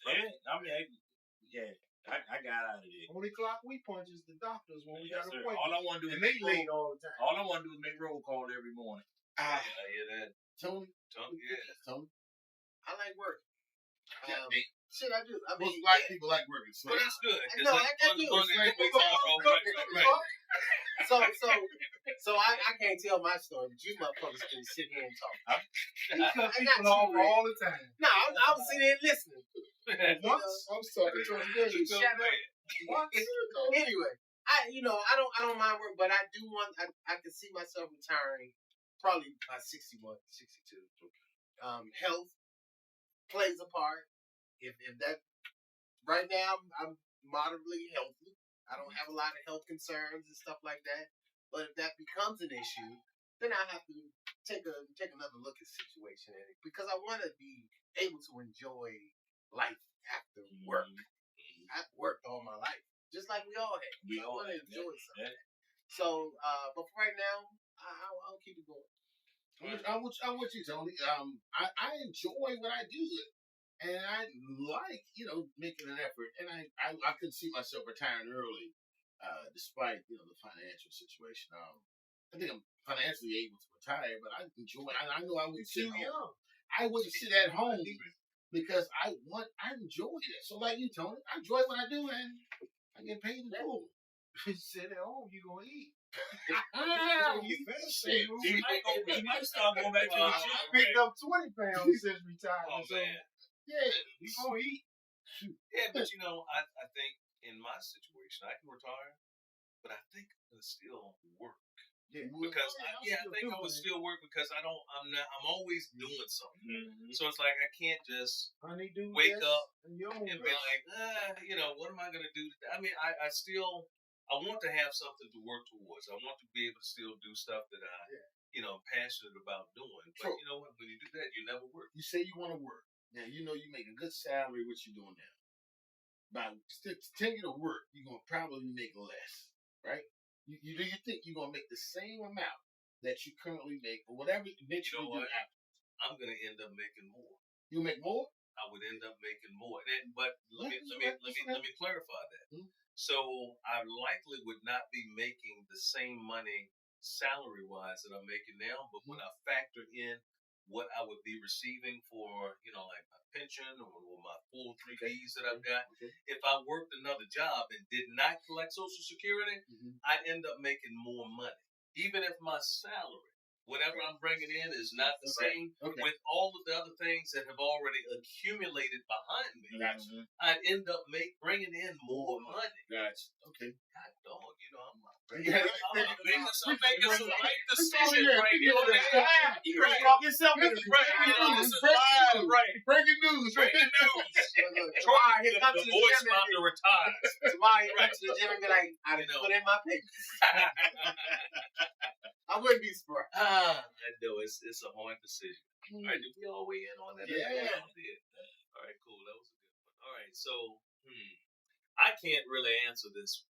Yeah, I got out of there. Only clock we punch is the doctors when we Yes, got sir. appointments. All I want to do is And they late all the time. all I want to do is make roll call every morning. I hear that. Tony. Yeah. Tony. I like work. Yeah, Shit, I do. I mean, most black people like working. So Well, that's good. No, I do. So I can't tell my story, but you motherfuckers can sit here and talk. Because people all the time. No, I was sitting here listening. Once, I'm sorry. Shut up. Anyway, I don't mind work, but I do want. I can see myself retiring probably by 61, 62. Health plays a part. If that right now I'm moderately healthy. I don't have a lot of health concerns and stuff like that. But if that becomes an issue, then I have to take another look at the situation because I want to be able to enjoy life after work. I've worked all my life, just like we all have. I want to enjoy something. Yeah. So, but for right now, I'll keep it going. I'm with you, Tony. I enjoy what I do, and I like making an effort. And I could see myself retiring early, despite the financial situation. I think I'm financially able to retire, but I enjoy. I know I would sit home. I wouldn't sit at home because I enjoy it. So like you, Tony, I enjoy what I do, and I get paid in full. you sit at home, you gonna eat. You might start going back to the I gym. picked up 20 pounds since retirement. Oh, man. Yeah, You gonna eat. Yeah, but I think in my situation, I can retire, but I think I'm gonna still work because I think I would still work because I'm always doing something. So it's like I can't just Honeydew wake up and and be like, what am I gonna do today? I mean, I want to have something to work towards. I want to be able to still do stuff that I'm passionate about doing. But you know what? When you do that, you never work. you say you want to work. Now you make a good salary. What you doing now? By taking to work, you're gonna probably make less, right? Do you think you're gonna make the same amount that you currently make, or whatever eventually do after? I'm gonna end up making more. You make more? I would end up making more. But let me clarify that. Mm-hmm. So I likely would not be making the same money salary wise that I'm making now, but when I factor in what I would be receiving for, like my pension or my full 3Ds that I've got, if I worked another job and did not collect Social Security, I'd end up making more money. Even if my salary whatever I'm bringing in is not the same Okay. with all of the other things that have already accumulated behind me. Gotcha. I'd end up bringing in more money. Gotcha. Okay. God dog, I'm Yeah, making some right decisions yeah, right here. you Right. talk yourself Right. into This is live, right? breaking news. Breaking news. Tomorrow he come to The the voice gym about to retire. tomorrow he come to the gym and be like, I didn't put in my papers. I wouldn't be surprised. I know it's a hard decision. All right, did we all weigh in on that? Yeah. All right, cool. That was a good one. All right, so I can't really answer this one.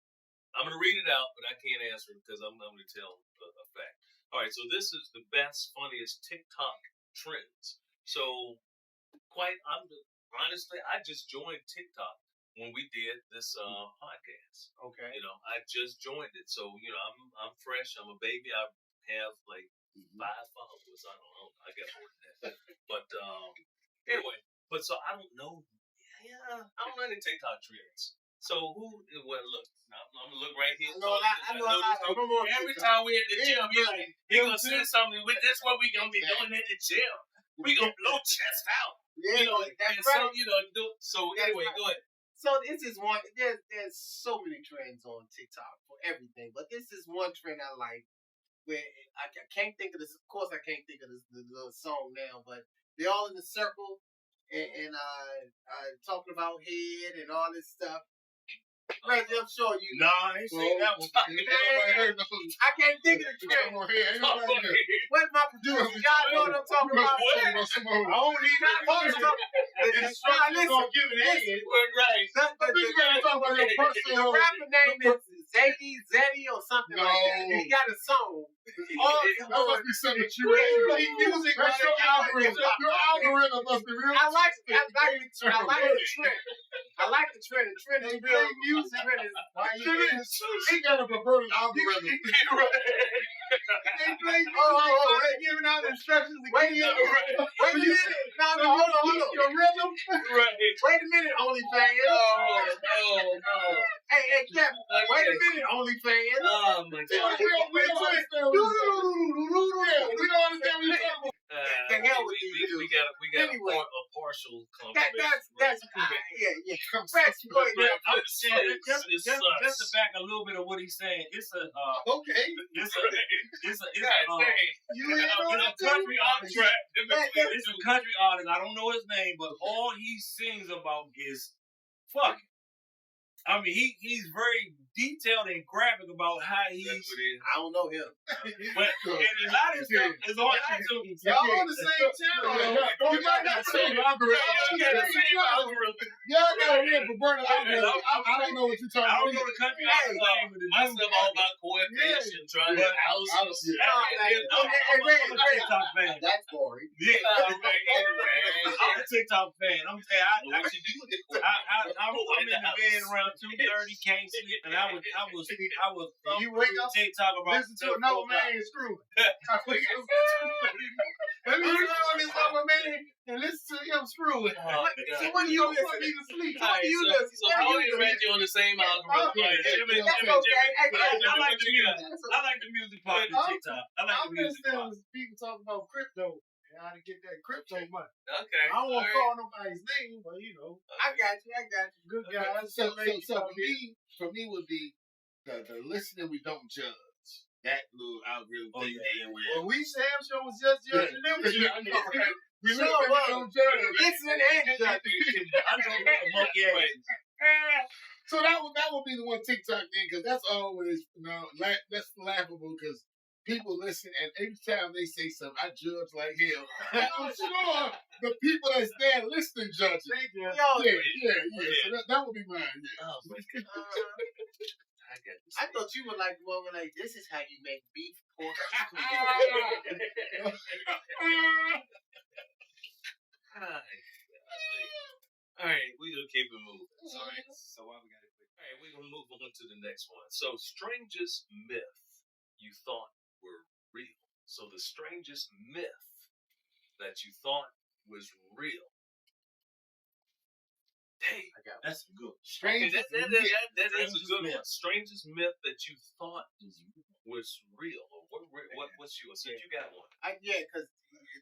I'm going to read it out, but I can't answer it because I'm going to tell a fact. All right, so this is the best, funniest TikTok trends. So, honestly, I just joined TikTok when we did this podcast. Okay. I just joined it, so I'm fresh. I'm a baby. I have like 5 followers. I don't know. I got more than that. But anyway, so I don't know. Yeah, I don't know any TikTok trends. So look, I'm gonna look right here. I know a lot. Every time we at the gym, he gonna say something. This what we gonna be doing at the gym. We gonna blow chest out. Yeah, that's right. So anyway, go ahead. So this is one. There's so many trends on TikTok for everything, but this is one trend I like. Where I can't think of this. Of course, I can't think of the little song now, but they're all in a circle and talking about head and all this stuff. Reggie, I'm sure you. Nah, I ain't seen that one. I can't think of the trend. Where's my producer? Y'all know what I'm talking about. I don't need that. Listen, give it in. Right. The rapper name is Zeddy or something like that. He got a song. That must be something that you music. That's your algorithm. Your algorithm must be real. I like the trend. I like the trend. The trend is real. Music trend is He got a perverted algorithm. They giving out instructions. Wait a minute. No, hold on. Your rhythm. Right. Wait a minute, OnlyFans. Oh. Hey, Kevin. Wait a minute, OnlyFans. Oh my God. We don't understand what you're talking about. The hell with you. We got Anyway. a partial compliment. That's yeah. Fresh, go ahead. I'm saying, just It to sucks. back a little bit of what he's saying, it's a Okay. it's a You ain't on a the country artist. It's a It's country artist. I don't know his name, but all he sings about is fucking. I mean, he's very detailed and graphic about how he's. I don't know him. But and a lot of stuff is on iTunes. Y'all on the same channel. You might not say algorithm. Y'all got a real perverted algorithm. I don't know what you're talking I about. don't know the country artist name, but My stuff all about coefficient, trying to house. I'm a TikTok fan. That's boring. Yeah, I'm a TikTok fan. I'm saying, I'm in the bed around 2:30, can't sleep, and I was You wake up, TikTok about listen to another man screw. Let me turn on this other man and listen to him screw it. So what do you listen to? sleep. What do you listen So how do you Reggie on the same algorithm? That's okay. I like the music. I like the music part of TikTok. I like I'm the music part. listening to people talk about crypto and how to get that crypto money. Okay. I don't want to call nobody's name, but I got you. good guys. So for me would be the listening we don't judge. That little algorithm thing. Well, we Sam show was just judging them. We don't judge. Listening and judging. I'm talking about the monkey ass. So that would be the one TikTok thing, because that's always that's laughable, because people listen and every time they say something, I judge like hell. And I'm sure the people that's there listening judge it. Yeah. So that would be mine. Yeah. I thought you were like the one like, this is how you make beef pork. All right, we're gonna keep it moving. All right. So why we got it? All right, we're gonna move on to the next one. So, strangest myth you thought were real. So, the strangest myth that you thought was real. Dang, That's good. that is a good one. Strangest myth that you thought was real or were What's yours? Since you got one. Yeah, because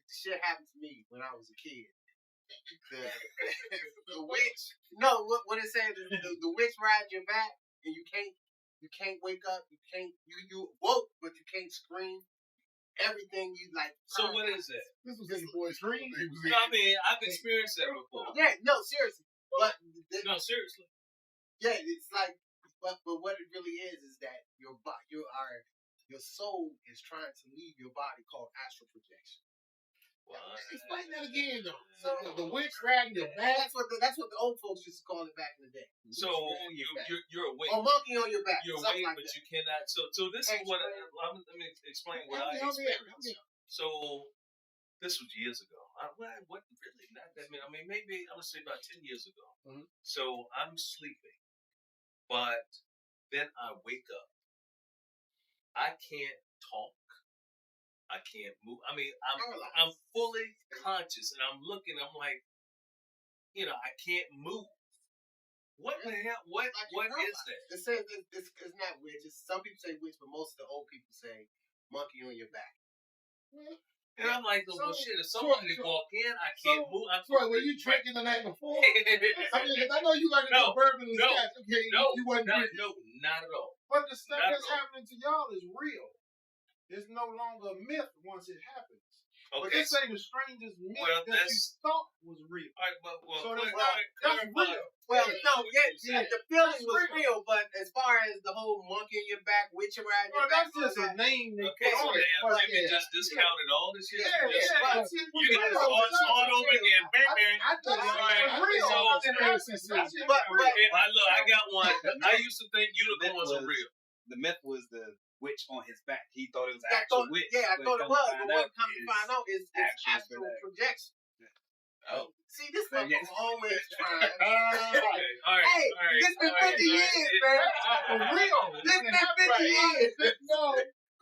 shit happened to me when I was a kid. The witch. No, what it said is the witch rides your back, and you can't wake up. You woke, but you can't scream. Everything you like. So what is that? This was in the boy's screen. I mean, I've experienced that before. Yeah, no, seriously. But No, seriously. yeah, it's like, but what it really is that your soul is trying to leave your body, called astral projection. Explain that again, though. So the witch riding your back. That's what the old folks used to call it back in the day. So you're awake. Or monkey on your back. You're something awake, like but that. you cannot. So this is what let me explain what I experienced. So this was years ago. What really? Not that many. I mean, maybe I would say about 10 years ago. Mm-hmm. So I'm sleeping, but then I wake up. I can't talk. I can't move. I mean, I'm fully conscious, and I'm looking. I'm like, I can't move. What the hell? What is that? It says it's not witch. Some people say witch, but most of the old people say monkey on your back. And I'm like, well, shit, if somebody walk in, I can't move. Troy, were you drinking the night before? I mean, I know you like to bourbon and scotch. Okay, you wasn't drinking. No, not at all. But the stuff that's happening to y'all is real. It's no longer a myth once it happens. Okay. But this ain't the strangest myth that you thought was real. All right, well, So that's real. Well, no, the feeling was real, but as far as the whole monkey in your back, witch around your back, That's just a name they okay, put so on it. Jimmy just discounted all this shit. Yeah. You can just start over again. Bang, bang. I thought it was real. But Look, I got one. I used to think unicorns were real. The myth was the witch on his back. He thought it was I actual thought, witch. yeah, I thought it was, but what come to find out is actual astral projection. Oh. See, this stuff is always trying. Okay, all right. Hey, all right, this been all right, 50 years, man. For real. This been 50 years. No.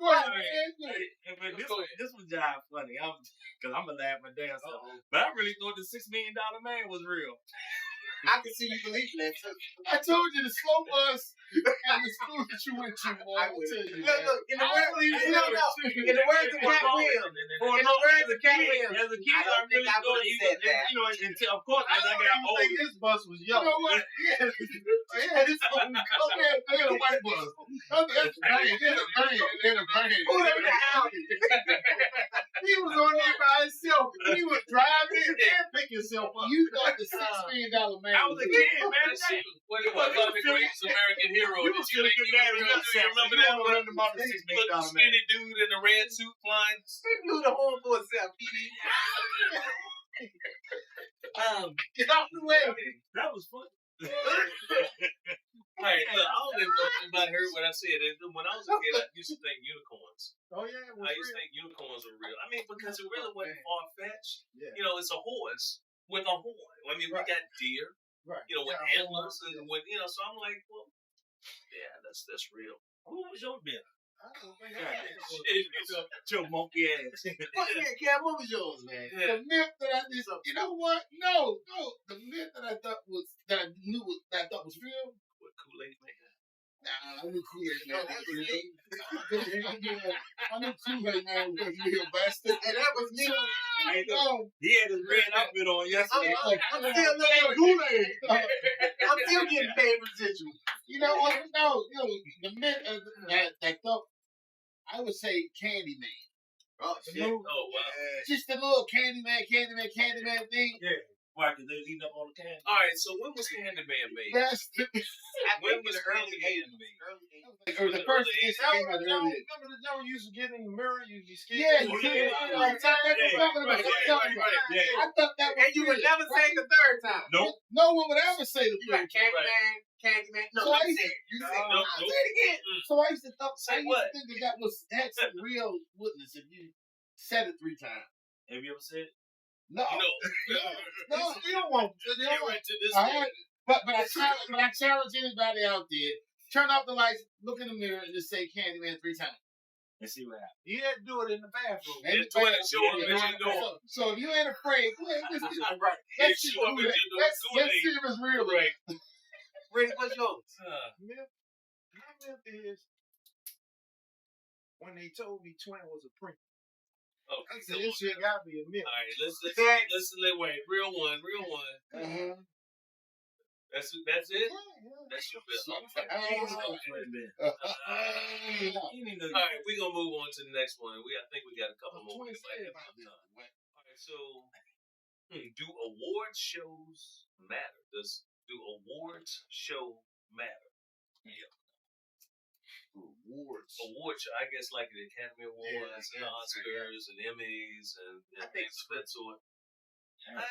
Go ahead, man. This was jive funny. Because I'm going to laugh my damn self. But I really thought the $6 million man was real. I can see you believing that too. I told you the slow bus and the school that you went to, boy. I I'll will. tell you. Look, in the words of Cat Williams, As a kid, I don't think I would have said that. Until, of course, as I got older. His bus was You yellow. know what? Yeah, this old okay, they had a white bus. That's a van. They had a van. Who the hell? He was on there by himself. He was driving and picking himself up. You thought the $6 million man. I was a kid, man. What was the greatest American hero? You was feeling good man. You remember that one? The Little skinny dude in the red suit flying. He blew the horn for himself. Get off the way. That was fun. All right, look, I don't even know if anybody heard what I said. When I was a kid, I used to think unicorns. Oh yeah, it was I used to real. think unicorns were real. I mean, because it really wasn't far-fetched. Yeah. It's a horse with a horn. I mean, we got deer, Right. with antlers, and with, so I'm like, well, yeah, that's real. Who was your man? I don't think Your monkey ass. Cam, what was yours, man? The myth that I did, you know what? No. The myth that I thought was that I thought was real. With Kool-Aid man. Nah, I knew Kool-Aid man was real. I knew Kool-Aid man was real, bastard. And that was me. No. He had his red outfit on yesterday. I'm still looking Kool-Aid. I'm still getting paid residual. You know what? No, the myth that I thought, I would say Candyman. Oh, shit. Oh, wow. Just the little Candyman thing. Yeah. Why? Because they was eating up all the candy. All right, so when was Candyman made? That's When was early Candyman 80s. made? the first thing That came out was the early. remember the Joe used to get in the mirror, you'd be scared. Yeah, Oh, you yeah, see, yeah, like, Yeah. I thought that was And you would real. never say the third time. Nope. No one would ever say the You got third. Candyman. No, So I you used say to- it. You No, say it. no, I'll no. say it again. So I used to think that was had some real witness if you said it 3 times. Have you ever said it? No, No. you don't want. Get right to this. I had, but I challenge anybody out there: turn off the lights, look in the mirror, and just say Candyman 3 times. And see what happens. You had to do it in the bathroom. And It's what it's showing yeah, that you're doing. so if you ain't afraid, go ahead, let's see. Right. Let's It's see showing who that that- you're doing let's see Kool-Aid. if it's real. Right. Randy, what's yours? Myth, my myth is when they told me Twin was a prince. Oh, I said, this shit gotta be a myth. all right, let's wait. Real one. That's it. That's your best. All right, we're gonna move on to the next one. I think we got a couple more. All right, so do awards shows matter? Do awards show matter? Yeah. Awards, I guess, like the Academy Awards and Oscars and Emmys and things of that sort. I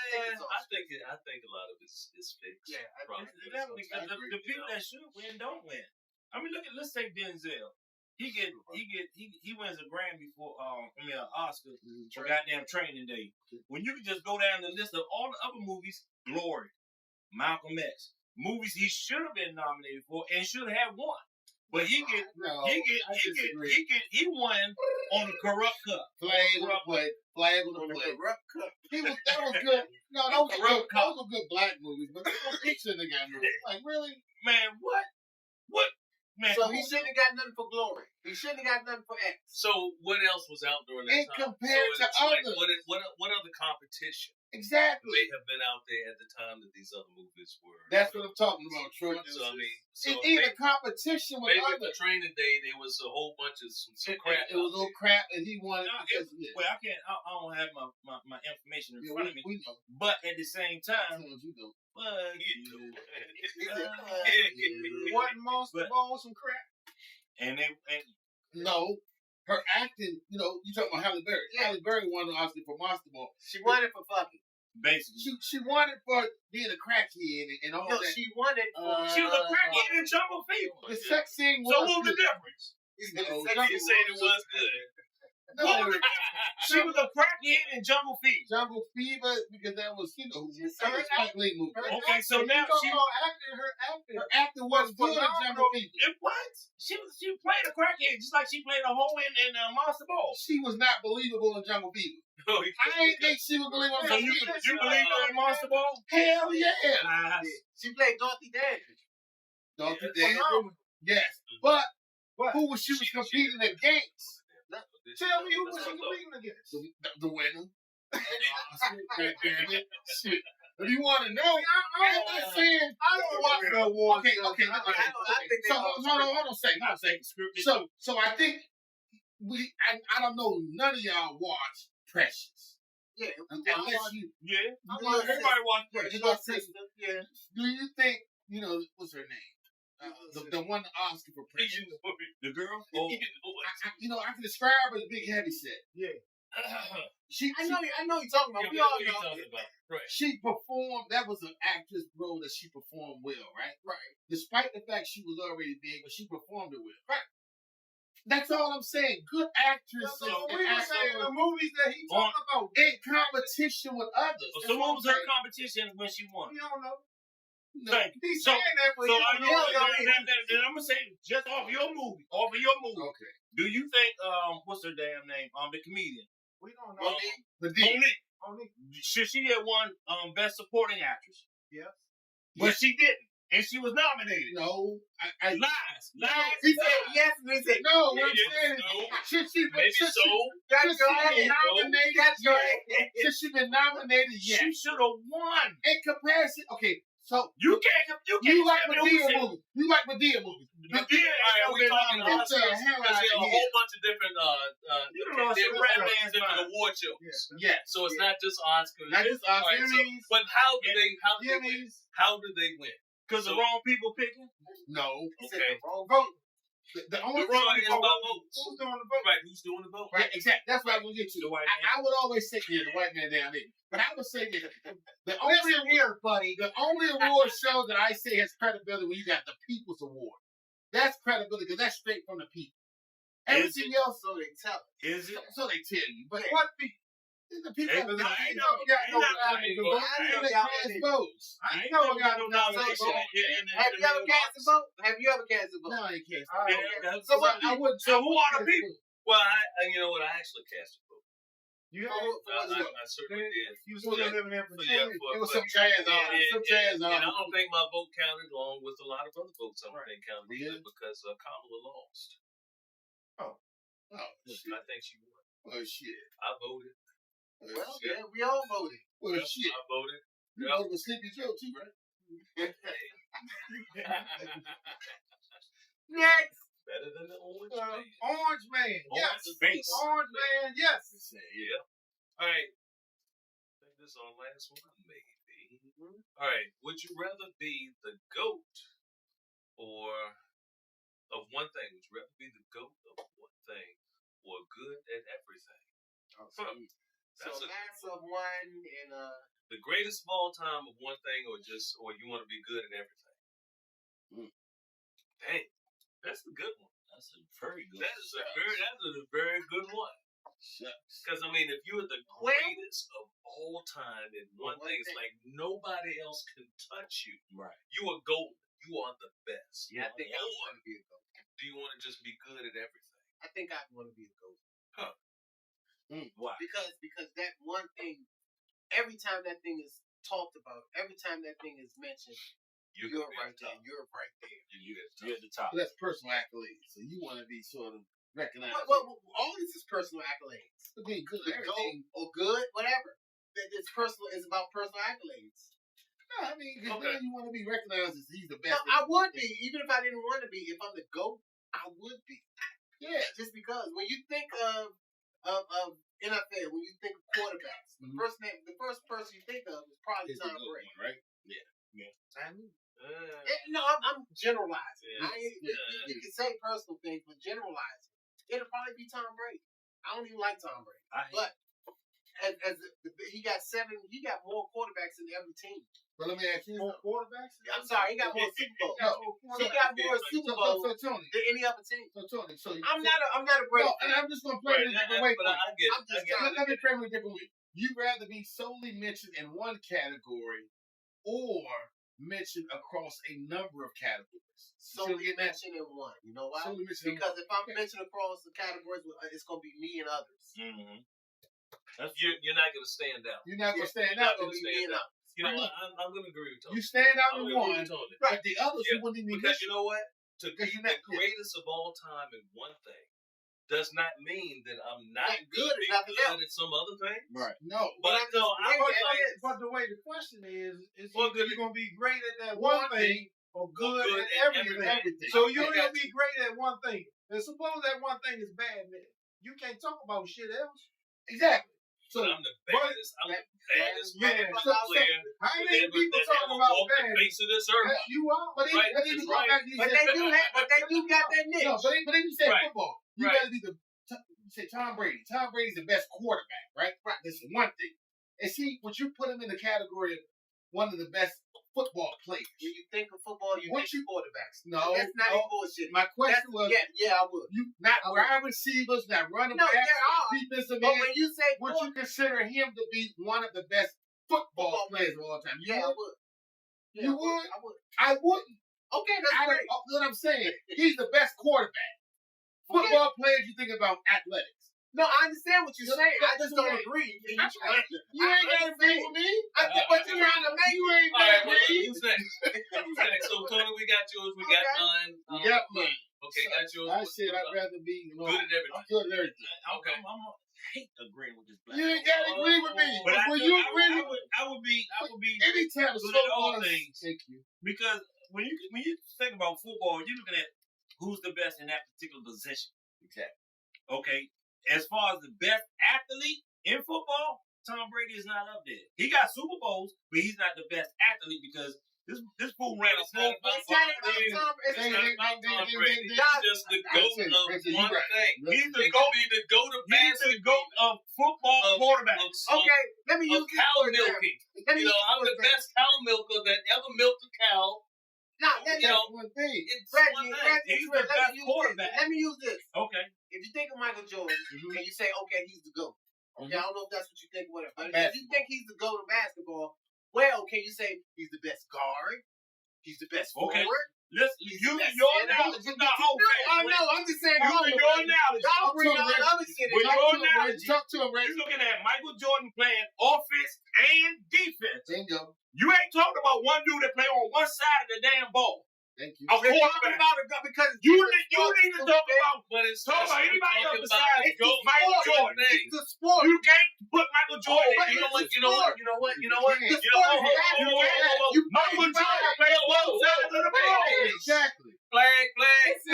think a lot of it is fixed. Yeah, the people that should win don't win. I mean, let's take Denzel. He wins a Grammy for an Oscar for goddamn Training Day. When you can just go down the list of all the other movies, Glory, Malcolm X, movies he should have been nominated for and should have won. But he won on the corrupt cup. Flag on the play. Corrupt cup. That was good. No, those were good black movies, but he shouldn't have gotten it. Like, really? Man, what? Man, so he shouldn't have got nothing for Glory. He shouldn't have got nothing for X. So what else was out during that time? Compared to others. What other competition exactly may have been out there at the time that these other movies were? That's what I'm talking about, Troy. So I mean, it's either competition with maybe others. for Training Day there was a whole bunch of some crap. It was a little crap, and he wanted. Well, I can't. I don't have my information in front of me. We know. But at the same time, Wasn't Monster Ball some crap? No, her acting. You talking about Halle Berry. Yeah. Halle Berry won the Oscar for Monster Ball. She won it for fucking. Basically, she won it for being a crackhead and all that. She won it. She was a crackhead in Jungle Fever. The sex scene was. So what was the difference? You said it was good. No, she was a crackhead in Jungle Fever. Jungle Fever, because that was, Spike Lee movie. Okay, so now her acting was good in Jungle Fever. It was. She played a crackhead just like she played a hoe in Monster Ball. She was not believable in Jungle Fever. I ain't think she was believable in Jungle Fever. You believe her in Monster Ball? Hell yeah. She played Dorothy Dandridge. Dorothy Dandridge. Yes, but who was she competing against? Tell me who was she competing against? The winner. Shit. If you want to know, I'm not saying I don't watch the awards. Okay. Hold on a second. So I think I don't know. None of y'all watch Precious. Yeah, unless you. Yeah, everybody watch Precious. Yeah. Do you think what's her name? The one Oscar for Precious. The girl? I can describe her as big heavy set. Yeah. I know you're talking about. We all know. Right. She performed. That was an actress role that she performed well, right? Right. Despite the fact she was already big, but she performed it well. Right. That's all I'm saying. Good actresses. We were saying the movies that he talked about in competition with others. So what was her competition when she won? We don't know. No. He's saying that for then I'm gonna say just off of your movie. Okay. Do you think what's her damn name? The comedian. We don't know. Monique. Should she have won Best Supporting Actress? Yes. But she didn't. And she was nominated. No. Lies. He said yes, and he said no. What I'm saying is, should she been nominated? Yes. She should have won. In comparison, okay. So you can't. You like Medea movies? You like Medea movies? Medea. We're talking about a whole bunch of different different award shows. Yeah. So it's not just Oscars. Not just Oscars. But how do they win? Because the wrong people picking? No. Okay. Wrong vote. The only thing is about votes. Who's doing the vote? Right. Who's doing the vote? Right. Exactly. That's what I was going to get to. The white man. I would always say the white man down there. But I would say that the only award show that I say has credibility when you got the People's Award. That's credibility because that's straight from the people. Everything else, so they tell us. Is it? So they tell you. But what people? The people I know Have you ever cast a vote? No, I ain't cast a vote. So who are the people? Well, you know what? I actually cast a vote. You I certainly did. You still living there for it was some jazz on. And I don't think my vote counted along with a lot of other votes I don't think counted either because Kamala lost. Oh. Oh, shit. I think she won. Oh, shit. I voted. Oh, Well, shit. yeah, we all voted. Well, Yep, shit. I voted. You Yep. voted for Sleepy Joe, too, right? Next. Better than the orange Uh, man. Orange Man. Yes. Orange face. Orange Man. Yes. Yeah. All right. I think this is our last one, maybe. All right. Would you rather be the GOAT or of one thing? Would you rather be the GOAT of one thing or good at everything? So That's a- last of one and The greatest of all time of one thing, or you want to be good at everything? Dang, that's a good one. That's a very good. That is a very good one. Shucks. Because I mean, if you're the greatest of all time in one thing, it's like nobody else can touch you. Right. You are golden. You are the best. yeah, I think I Or want to be a GOAT. do you want to just be good at everything? I think I want to be a GOAT. Why? Because that one thing, every time that thing is talked about, every time that thing is mentioned, you're gonna be right at the there. top. You're right there. You're at the top. But that's personal accolades. So you want to be sort of recognized. Well, all this is personal accolades. For being good The at GOAT everything. or good, whatever. It's personal. It's about personal accolades. No, I mean, because Okay. then you want to be recognized as he's the No, best. I would be, even if I didn't want to be. If I'm the GOAT, I would be. Yeah. Just because when you think of NFL, when you think of quarterbacks, the first person you think of is probably It's a Tom good Brady. one, right? No, I'm generalizing. Yeah. You can say personal things, but generalizing. It'll probably be Tom Brady. I don't even like Tom Brady, but he got more quarterbacks than every team. But let me ask you. More quarterbacks. I'm sorry, he got more Super Bowls. No. He got more Super Bowls So Tony. than any other team. So Tony. So I'm not a Brady. No, and I'm just gonna play it a different way. But I get I'm it. just I get it. Let me frame it a different way. You'd rather be solely mentioned in one category, or mentioned across a number of categories. Solely get that? mentioned in one. You know why? Solely mentioned in Because one. if I'm mentioned across the categories, it's gonna be me and others. Mm-hmm. You're not gonna stand out. You're not gonna stand It's out. not gonna be me and others. You know what? I'm gonna agree with You Tony. stand out I'm in gonna one, agree with Tony. but the others Yeah, you wouldn't even Because mention. you know what? To be Because you're the not- greatest of all time in one thing does not mean that I'm not Not good good at nothing else. at some other thing. Right. No. But no, I But- would But the way the question is Well, either good. you're gonna be great at that one thing or good good at at everything. Everything. So you're I gonna got be great at one thing. And suppose that one thing is bad, man. You can't talk about shit else. Exactly. So But I'm the baddest. I'm the baddest yeah, motherfucking player How that many ever people that talking ever about walked the bad? face of this earth. You are. but Right, then you that's go right. back and you But say, they do got that niche. no, but then you say Right. football. You Right. gotta be you say Tom Brady. Tom Brady's the best quarterback, right? Right. This is one thing. And see, would you put him in the category of one of the best football players? When you think of football, you Once think quarterbacks. No, That's not no. even bullshit. My question was, Yeah, I would. you not wide receivers, not running No, backs, there are. defensive But ends. when you say Would you consider him to be one of the best football players of all time? You yeah, I would? would. Yeah, You I would? I would. I wouldn't. Okay, that's I don't great. know what I'm saying. He's the best quarterback. Football players, you think about athletics. No, I understand what you're saying. I just don't Okay. agree. You ain't gotta agree with me. But you're trying to make You ain't All right, gotta well, agree. who's next? Who's next? So Tony, we got yours. We got Okay. mine. Yep, man. Okay, got yours. I said I'd rather be good at everything. I'm good at everything. Okay. I hate agreeing with this black. You ain't gotta agree with me. But But when you agree with me, I would be anytime it's good at all football, things. thank you. Because when you think about football, you're looking at who's the best in that particular position. Exactly. Okay. As far as the best athlete in football, Tom Brady is not up there. He got Super Bowls, but he's not the best athlete because this fool ran a It's not about It's not about Tom. It's It's not about Tom Brady. He's just the I GOAT see. of Listen, you one right. thing. He's the He GOAT. could be the GOAT of He's the GOAT of football Of- quarterback. okay. Let me use of this cow for example. milking. Let me You know, use I'm this the for example. best cow milker that ever milked a cow. No, You know, That's one thing. it's Reggie, one thing. Reggie, He's let the me best use quarterback. this. Let me use this. Okay. If you think of Michael Jordan and you say, okay, he's the GOAT. Okay, I don't know if that's what you think, whatever. But if you think he's the GOAT of basketball, well, can you say he's the best guard? He's the best Okay. forward? Listen, He's using the best your center? knowledge. No, No, I know. I'm just saying. Using your knowledge. Y'all bring Talk to out him, other shit. With Like, your Talk to him, knowledge. Reggie. Talk to him, Reggie. You're looking at Michael Jordan playing offense and defense. Bingo. You ain't talking about one dude that play on one side of the damn ball. Thank you. A We're talking quarterback. about it because You need to talk about. But it's Talk about anybody else besides it's the Michael sport. Jordan. It's the sport. You can't put Michael Jordan. but You know what? it's You know what? You know what? You know what? You The can't. sport is You Michael Jordan played both sides of the ball. Exactly. Flag. You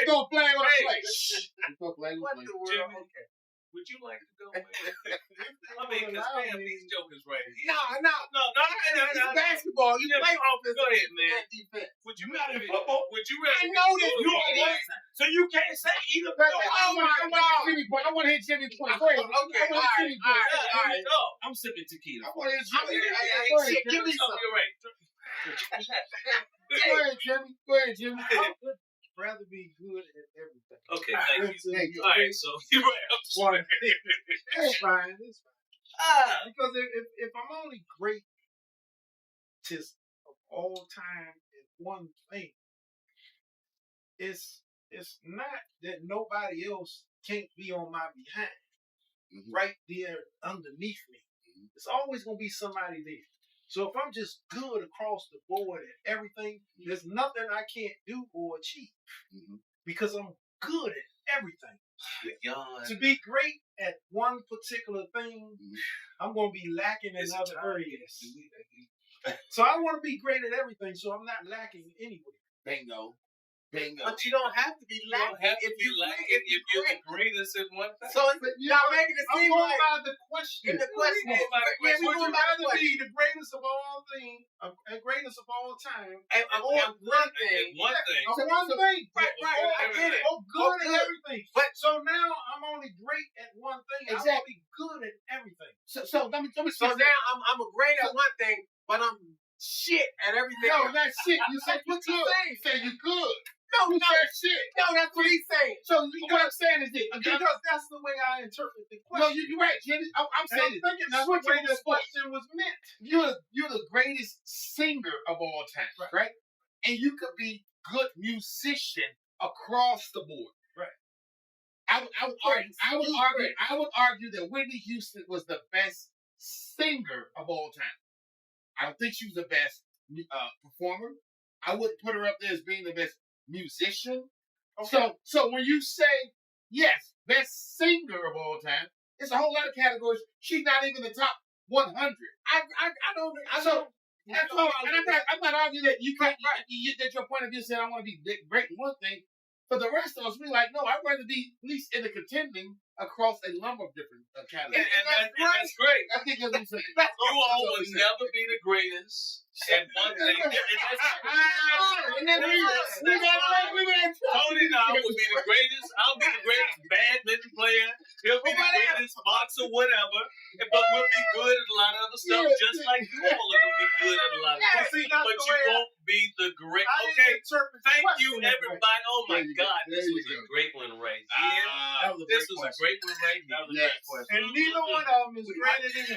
throw a flag on the Hey, play. shh. You throw a flag on What the the play. world? Jimmy. Okay. Would you like to go? I mean, because fam, these jokers right here. No. It's basketball. You Yeah, play offense. Go ahead, man. and defense. Would you Not in rather? football. Would you rather? I know this. go to You the don't Bulls? So you can't say either. Oh my God. I want to hit Jimmy point. Go ahead. Okay, all right. I'm sipping tequila. I want to hit I mean, Jimmy. hey, Go ahead, shit, give Jimmy. me some. You're right. Go ahead, Jimmy. Go ahead, Jimmy. I'd rather be good at everything. Okay, thank you. Thank you. All right, so you're right. I'm sorry. It's fine. It's fine. Because if I'm only greatest of all time at one thing, it's not that nobody else can't be on my behind, right there underneath me. It's always gonna be somebody there. So if I'm just good across the board at everything, there's nothing I can't do or achieve because I'm good at everything. To be great at one particular thing, I'm going to be lacking in other areas. So I want to be great at everything, so I'm not lacking anywhere. Bingo. But you don't have to be You don't lacking have to be like it if you're the greatest at one thing. So y'all making it I'm seem going like by the question. in the question. Going by the Yeah, we Would going you by the rather question. be the greatest of all things, greatest of all time, And or one thing. One thing. of one thing? Right, I get it. Oh, good Oh, at good. everything. But- So now I'm only great at one thing. I want to Exactly. be good at everything. So let me So see. now I'm a great at one thing, but I'm shit at everything. No, else. that's shit. You said you What you good. saying? You say you good. No, You said shit. that's what he's saying. So what I'm saying is this. Because that's the way I interpret the No, question. you're right, Jimmy. I'm And saying I'm this. thinking that's the Switch way it this to sports. question was meant. You're the greatest singer of all time, right? And you could be good musician across the board. Right. I would argue that Whitney Houston was the best singer of all time. I don't think she was the best performer. I wouldn't put her up there as being the best musician. Okay. So when you say yes, best singer of all time, it's a whole lot of categories. She's not even the top 100. I don't. That's all. And I'm not arguing that you can't. That your point of view said I want to be great in one thing. For the rest of us, we like, no, I'd rather be at least in the contending across a number of different categories. And that's great. I think that's what I'm saying. You all will never be the greatest at one thing. And then Tony and I will be the greatest. I'll be the greatest badminton player. He'll be the greatest boxer, whatever. But we'll be good at a lot of other stuff, just like you all are going to be good at a lot of stuff. But you won't be the great. Okay, thank you, everybody. Oh my God, this was a great one right here. This was a great one right here. That was a great question. And neither one of them is greater than you.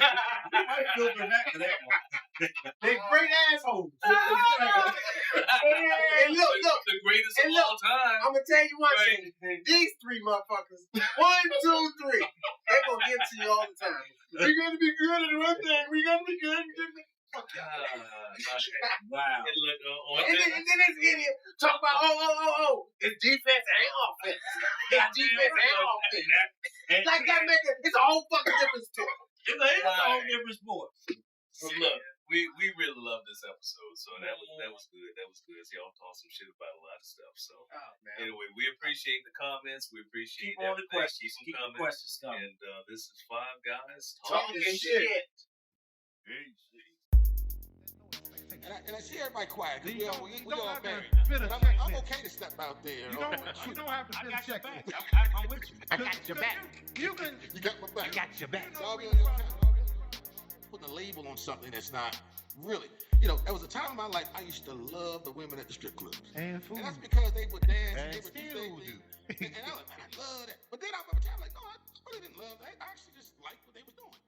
They're great assholes. And look, The greatest and of look, all time. I'm gonna tell you one Right. thing. These three motherfuckers, 1, 2, 3, they're gonna give it to you all the time. We're gonna be good at one thing. We're gonna be good. Wow. And look, on And then this idiot talk about it's defense and offense. It's defense and offense. Like that make it's a whole fucking different story. It's a whole different sport. So look, we really love this episode. So that was good. That was good. So y'all talk some shit about a lot of stuff. So anyway, we appreciate the comments. We appreciate Keep all the everything. questions. Keep Keep some the comments. questions coming. And this is Five Guys Talking shit. And I see everybody quiet because we all married. Finish But check I'm me. okay to step out there. You don't have to finish check me. I'm with you. I got your back. You can. You got my back. I got your back. It's all good on your time. Putting a label on something that's not really. You know, there was a time in my life I used to love the women at the strip clubs. And food. And that's because they would dance And and they would do still things. do. And I was like, man, I love that. But then I remember time like, no, I really didn't love that. I actually just liked what they was doing.